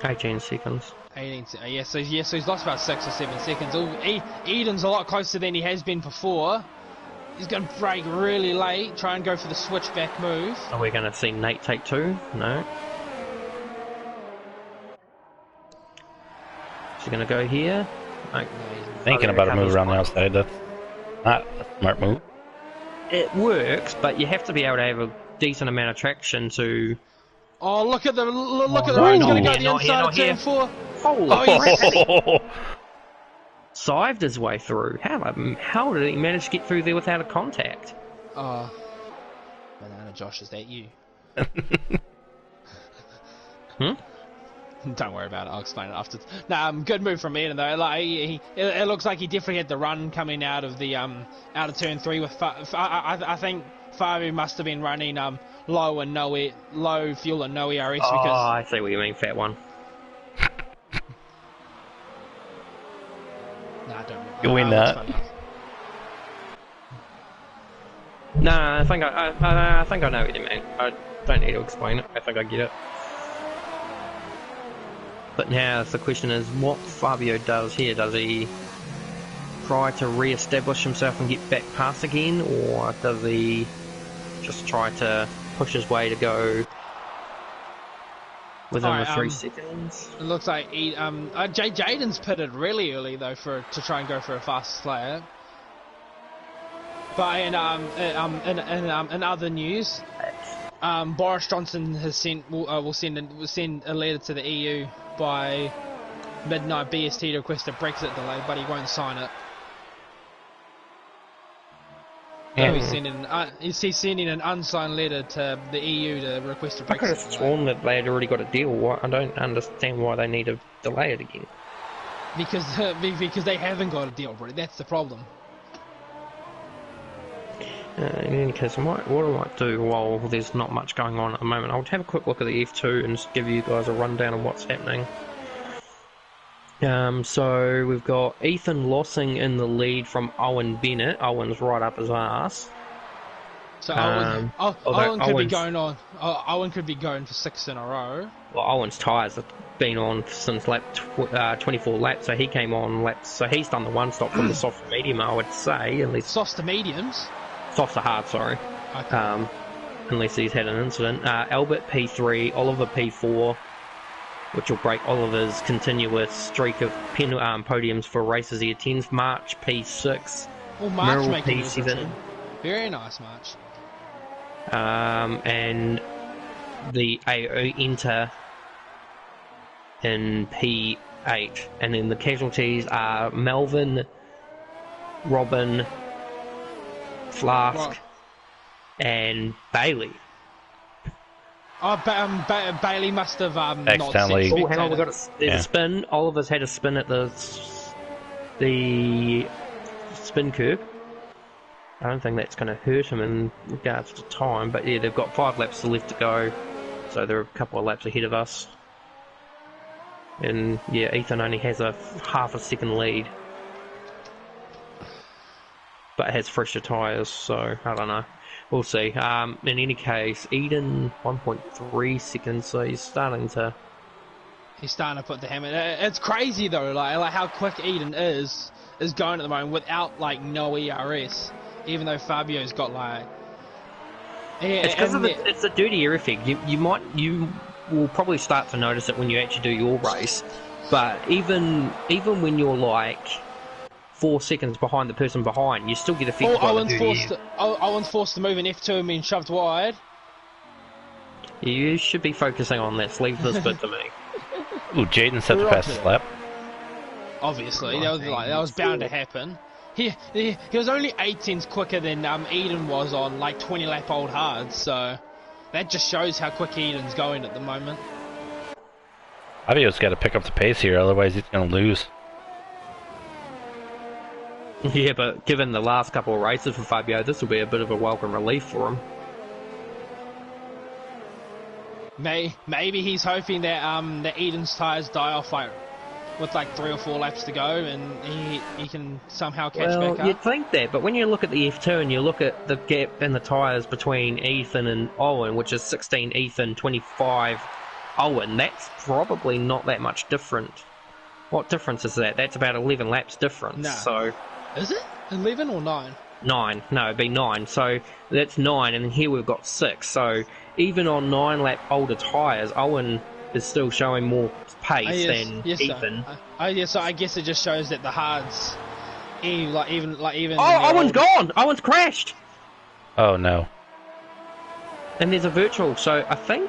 18 seconds. 18. So he's lost about 6 or 7 seconds. Eden's a lot closer than he has been before. He's going to brake really late, try and go for the switchback move. Are we going to see Nate take 2? No. Is he going to go here? No. Thinking about a move around the outside. That's not a smart move. It works, but you have to be able to have a decent amount of traction to... Oh, look at the road. He's going to go the inside of turn 4. Holy Sived his way through. How did he manage to get through there without a contact? Oh, Banana Josh, is that you? Don't worry about it. I'll explain it after. Good move from Eden though. Like it looks like he definitely had the run coming out of the out of turn 3 with. I think Fabio must have been running low fuel and no ERS because. Oh, I see what you mean, fat one. Nah, don't. You win that. Nah, I think I know what you mean. I don't need to explain it. I think I get it. But now the question is, what Fabio does here? Does he try to re-establish himself and get back past again, or does he just try to push his way to go within the 3 seconds? It looks like Jaden's pitted really early though to try and go for a fast lap. But in other news, Boris Johnson has will send a letter to the EU by midnight BST to request a Brexit delay, but he won't sign it. So he's sending an unsigned letter to the EU to request a Brexit delay. I could have sworn that they had already got a deal. I don't understand why they need to delay it again. Because they haven't got a deal already. That's the problem. In any case, what I might do while there's not much going on at the moment, I'll have a quick look at the F2 and just give you guys a rundown of what's happening. So we've got Ethan Lossing in the lead from Owen Bennett. Owen's right up his ass. So Owen could be going on. Owen could be going for 6 in a row. Well, Owen's tyres have been on since lap 24 laps, so he came on laps. So he's done the one stop from the soft to medium, I would say. At least softs to mediums. Softs to hard, sorry. Okay. Unless he's had an incident. Albert P3, Oliver P4, which will break Oliver's continuous streak of podiums for races he attends. March P6. Well, March Merrill P7. Very nice, March. And the AO Enter in 8. And then the casualties are Melvin, Robin, Flask, Right. and Bailey. Oh, Bailey must have not Accidentally- set Oh, hang on, we spectators. got a spin. Oliver's had a spin at the spin curb. I don't think that's going to hurt him in regards to time, but yeah, they've got 5 laps left to go, so they're a couple of laps ahead of us. And yeah, Ethan only has a half a second lead, but has fresher tyres, so I don't know. We'll see. In any case, Eden 1.3 seconds, so he's starting to put the hammer. It's crazy though, like how quick Eden is going at the moment without like no ERS. Even though Fabio's got like, yeah, It's because it's the dirty air effect. You will probably start to notice it when you actually do your race, but even when you're like 4 seconds behind the person behind, you still get affected by the dirty air. Owen's forced to move in F2 and being shoved wide. You should be focusing on this. Leave this bit to me. Ooh, Jaden set the fastest lap. Obviously, that was bound to happen. He was only 18s quicker than Eden was on like 20 lap old hards, so that just shows how quick Eden's going at the moment. Fabio's got to pick up the pace here, otherwise he's going to lose. Yeah, but given the last couple of races for Fabio, this will be a bit of a welcome relief for him. Maybe he's hoping that Eden's tyres die off like with like 3 or 4 laps to go, and he can somehow catch back up. You'd think that, but when you look at the F2 and you look at the gap in the tyres between Ethan and Owen, which is 16 Ethan, 25 Owen, that's probably not that much different. What difference is that? That's about 11 laps difference. No. So Is it 11 or 9? 9. No, it'd be 9. So that's 9, and here we've got 6. So even on 9 lap older tyres, Owen is still showing more pace than Ethan. So I guess it just shows that the hards, even. Oh, Owen's gone! Owen's crashed! Oh no. And there's a virtual, so I think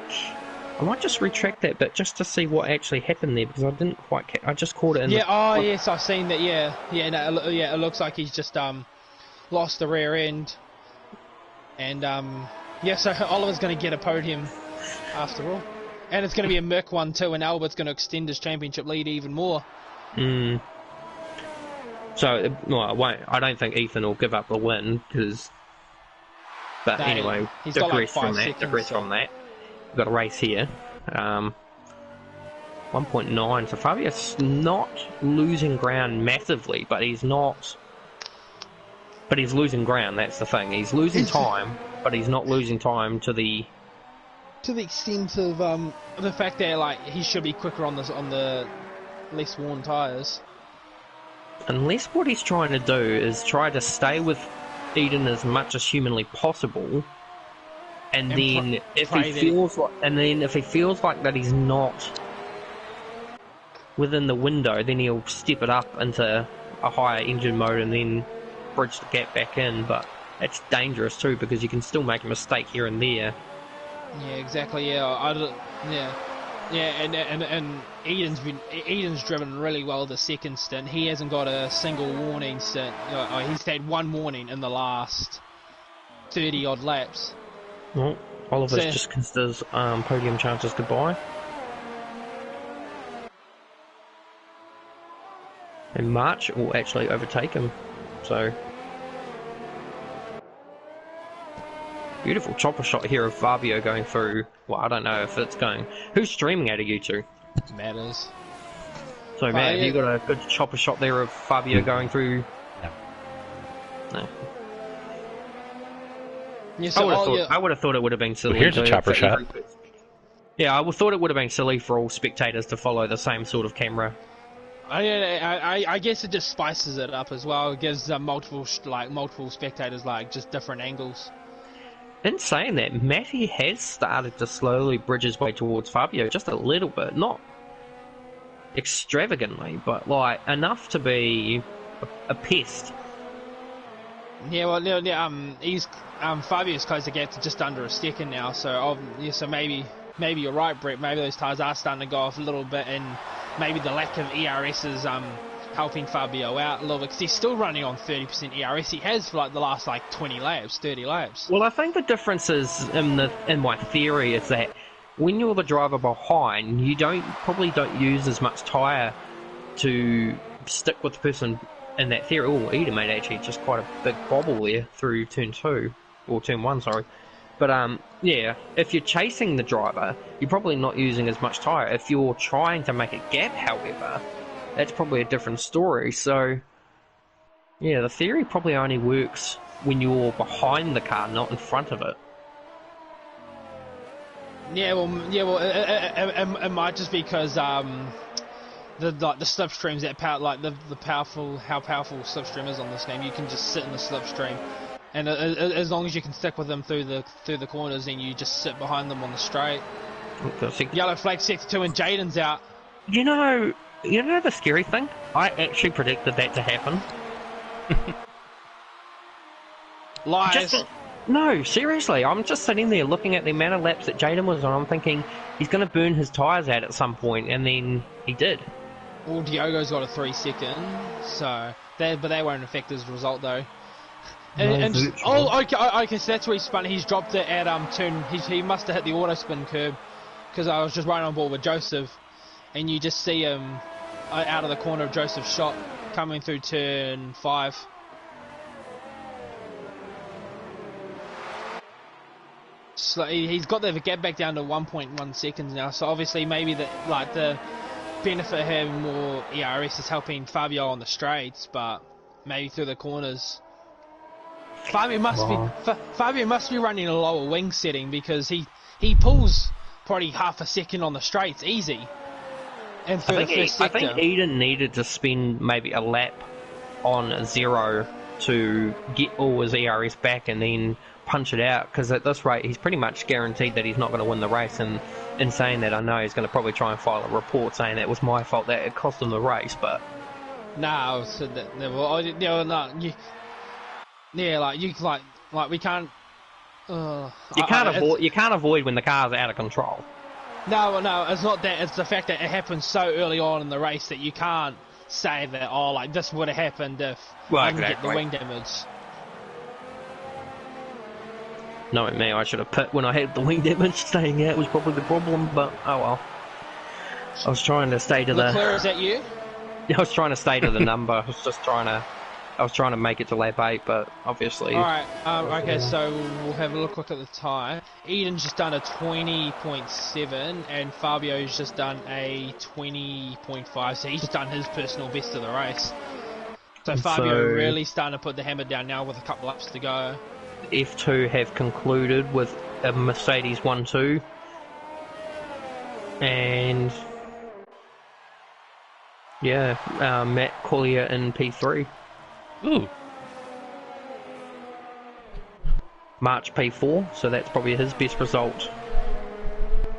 I might just retract that bit just to see what actually happened there, because I didn't quite I just caught it in yes, I've seen that, it looks like he's just lost the rear end. And so Oliver's going to get a podium after all. And it's going to be a Merc one too, and Albert's going to extend his championship lead even more. So, I don't think Ethan will give up the win, because... But anyway, digress from that. We've got a race here. 1.9, so Fabius not losing ground massively, but he's not... But he's losing ground, that's the thing. He's losing time, but he's not losing time to the extent of the fact that like he should be quicker on the less worn tyres. Unless what he's trying to do is try to stay with Eden as much as humanly possible, and then if he feels like that he's not within the window, then he'll step it up into a higher engine mode and then bridge the gap back in. But that's dangerous too, because you can still make a mistake here and there. Yeah, exactly. And Eden's driven really well the second stint. He hasn't got a single warning stint. He's had one warning in the last 30 odd laps. Well, Oliver's just kissed his podium chances goodbye. And March will actually overtake him. So beautiful chopper shot here of Fabio going through. Well, I don't know if it's going. Who's streaming out of you two? Matters. So, Matt, have you got a good chopper shot there of Fabio going through? No. Yeah, so I would have thought it would have been silly. Well, here's a chopper shot. Yeah, I would thought it would have been silly for all spectators to follow the same sort of camera. I guess it just spices it up as well. It gives multiple spectators like just different angles. In saying that, Matty has started to slowly bridge his way towards Fabio, just a little bit, not extravagantly, but like enough to be a pest. Yeah, well, he's Fabio's closed the gap to just under a second now. So maybe you're right, Brett. Maybe those tyres are starting to go off a little bit, and maybe the lack of ERS is helping Fabio out a little bit, because he's still running on 30% ERS. He has for like the last like 20 laps, 30 laps. Well, I think the difference is in my theory is that when you're the driver behind, you probably don't use as much tyre to stick with the person in that theory. Oh, Eden made actually just quite a big bobble there through turn 2, or turn 1, sorry. But yeah, if you're chasing the driver, you're probably not using as much tyre. If you're trying to make a gap, however, that's probably a different story. So yeah, the theory probably only works when you're behind the car, not in front of it. Yeah, well, it might just because the slipstreams that how powerful slipstream is on this game. You can just sit in the slipstream, and as long as you can stick with them through the corners, then you just sit behind them on the straight. Yellow flag sector 2 and Jaden's out. You know the scary thing? I actually predicted that to happen. Lies. No, seriously, I'm just sitting there looking at the amount of laps that Jaden was on. I'm thinking he's going to burn his tyres out at some point, and then he did. Well, Diogo's got a 3 second, but they won't affect his result though. Okay, so that's where he spun. He's dropped it at turn. He must have hit the auto spin curb, because I was just right on board with Joseph, and you just see him out of the corner of Joseph's shot coming through turn 5. So he's got the gap back down to 1.1 seconds now. So obviously maybe the benefit of having more ERS is helping Fabio on the straights, but maybe through the corners. Fabio must be running a lower wing setting, because he pulls probably half a second on the straights easy. And through the first sector. I think Eden needed to spend maybe a lap on 0 to get all his ERS back and then punch it out, because at this rate he's pretty much guaranteed that he's not going to win the race. And in saying that, I know he's going to probably try and file a report saying that it was my fault that it cost him the race, but no, so that never. We can't. You can't avoid when the car's out of control. No, it's not that. It's the fact that it happened so early on in the race that you can't say that this would have happened if I didn't get the wing damage. Knowing me, I should have put when I had the wing damage. Staying out was probably the problem, but oh well. I was trying to stay to Leclerc, is that you? I was trying to stay to the number. I was trying to make it to lap 8, but obviously. Alright, okay, so we'll have a look at the tyre. Eden's just done a 20.7 and Fabio's just done a 20.5, so he's just done his personal best of the race. So Fabio really starting to put the hammer down now with a couple laps to go. F2 have concluded with a Mercedes 1-2 and yeah, Matt Collier in P3. Ooh. March P4, so that's probably his best result.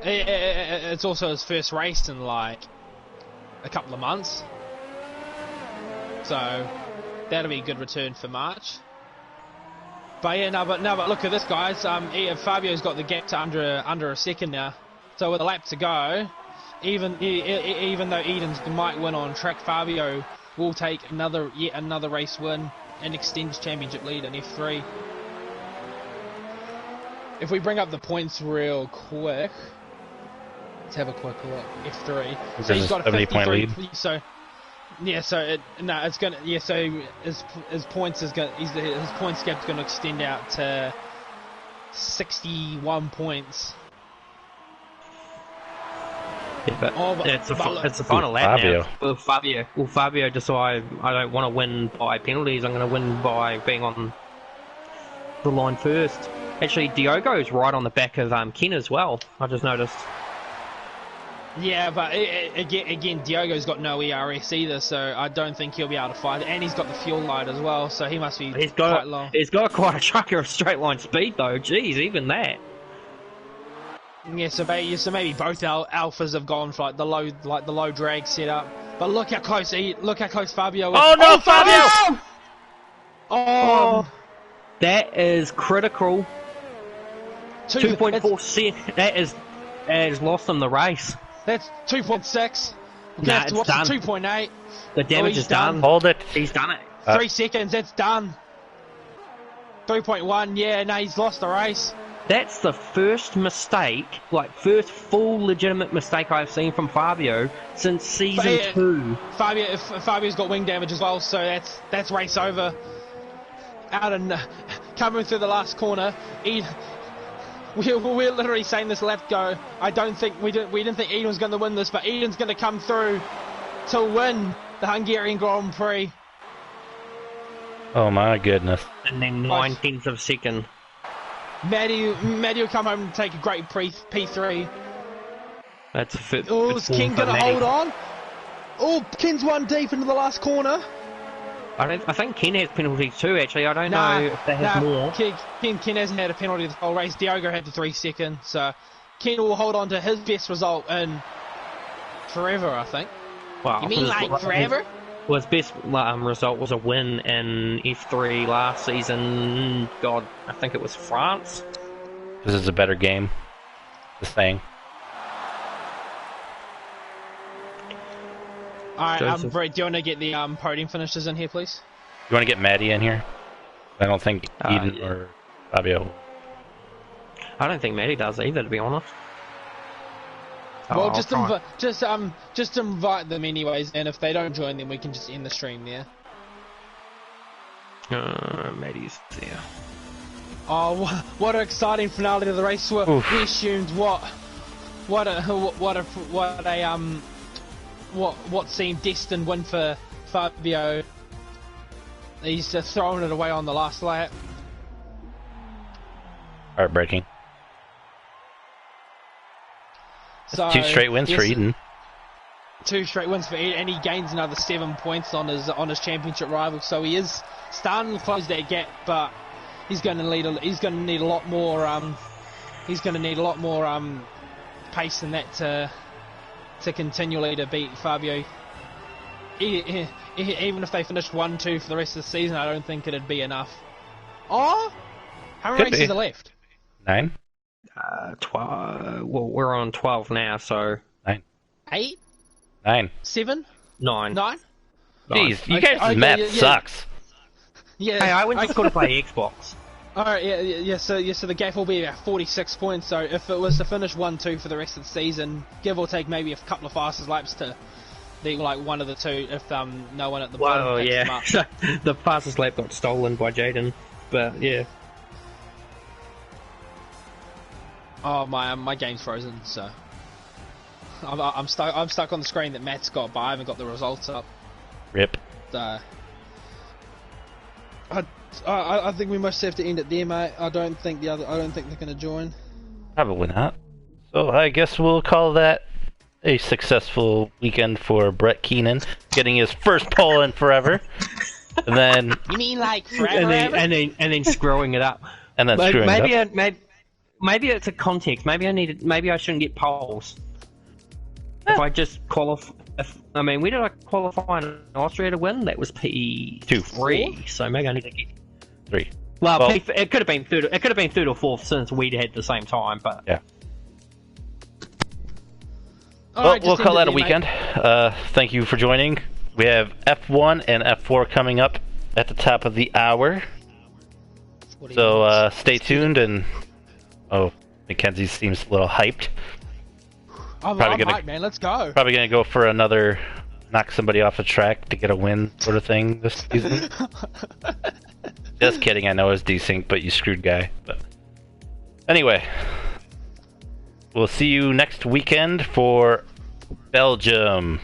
It's also his first race in like a couple of months, so that'll be a good return for March. But yeah, but look at this, guys. Fabio's got the gap to under a second now. So with a lap to go, even though Eden's might win on track, Fabio will take yet another race win and extend his championship lead in F3. If we bring up the points real quick, let's have a quick look. F3. So he's got a 70-point lead. So yeah, so it's gonna. Yeah, so his points gap's gonna extend out to 61 points. Yeah, but it's the final lap now. Will Fabio decide I don't want to win by penalties? I'm going to win by being on the line first. Actually, Diogo's right on the back of Ken as well. I just noticed. Yeah, but again, Diogo's got no ERS either, so I don't think he'll be able to fight it. And he's got the fuel light as well, so he must be quite long. He's got quite a trucker of straight line speed though. Jeez, even that. Yeah, so maybe both alphas have gone for the low drag setup. But look how close Fabio is. Oh no, Fabio! Oh, that is critical. 2.4 seconds. That has lost him the race. That's 2.6. We're gonna have to watch the 2.8. The damage is done. Hold it. He's done it. 3 seconds, it's done. 3.1, yeah, no, he's lost the race. That's the first mistake, like first full legitimate mistake I've seen from Fabio since season 2. Fabio's got wing damage as well, so that's race over. Out and coming through the last corner, we're literally saying this lap go. I don't think we didn't think Eden was going to win this, but Eden's going to come through to win the Hungarian Grand Prix. Oh my goodness! And then 9/10 of a second. Maddie will come home and take a great P3. That's a fit. Oh, is Ken going to hold on? Oh, Ken's one deep into the last corner. I think Ken has penalties too, actually. I don't know if they have more. Ken hasn't had a penalty the whole race. Diogo had the 3 seconds, so Ken will hold on to his best result in forever, I think. Well, you mean like forever? Well, his best result was a win in F3 last season. God, I think it was France. This is a better game. Just saying. Alright, Brett, do you want to get the podium finishes in here, please? You want to get Maddie in here? I don't think Eden or Fabio. I don't think Maddie does either, to be honest. Well, just invite them anyways, and if they don't join, then we can just end the stream there. Maddie's there. Oh, what an exciting finale to the race! We assumed what seemed destined win for Fabio. He's just throwing it away on the last lap. Heartbreaking. So, 2 straight wins for Eden. 2 straight wins for Eden, and he gains another 7 points on his championship rival. So he is starting to close that gap, but he's going to need a lot more. He's going to need a lot more pace than that to continually to beat Fabio. Even if they finished 1-2 for the rest of the season, I don't think it'd be enough. Oh, how many races are left? 9. 12. Well, we're on 12 now, so 9. 8. 9. 7. 9. 9. Jeez, you guys' map sucks. Yeah. Hey, I went to school to play Xbox. Alright, yeah, so the gap will be about 46 points, so if it was to finish 1-2 for the rest of the season, give or take maybe a couple of fastest laps to be like one of the two if no one at the bottom picks them up. So the fastest lap got stolen by Jaden, but yeah. Oh, my game's frozen, so I'm stuck on the screen that Matt's got, but I haven't got the results up. Rip. So I think we must have to end it there, mate. I don't think they're going to join. Probably not. So I guess we'll call that a successful weekend for Brett Keenan, getting his first pole in forever. And then you mean like forever? And then screwing it up. And then screwing it up. Maybe it's a context. Maybe I shouldn't get poles. If I just qualify, where did I qualify in Austria to win? That was P3. So maybe I need to get 3. Well, it could have been third. It could have been third or fourth since we'd had the same time. But yeah. Well, we'll call that a weekend. Thank you for joining. We have F1 and F4 coming up at the top of the hour. So stay tuned and. Oh, Mackenzie seems a little hyped. I'm hyped, man. Let's go. Probably gonna go for another knock somebody off a track to get a win sort of thing this season. Just kidding. I know it's desync, but you screwed guy. But anyway, we'll see you next weekend for Belgium.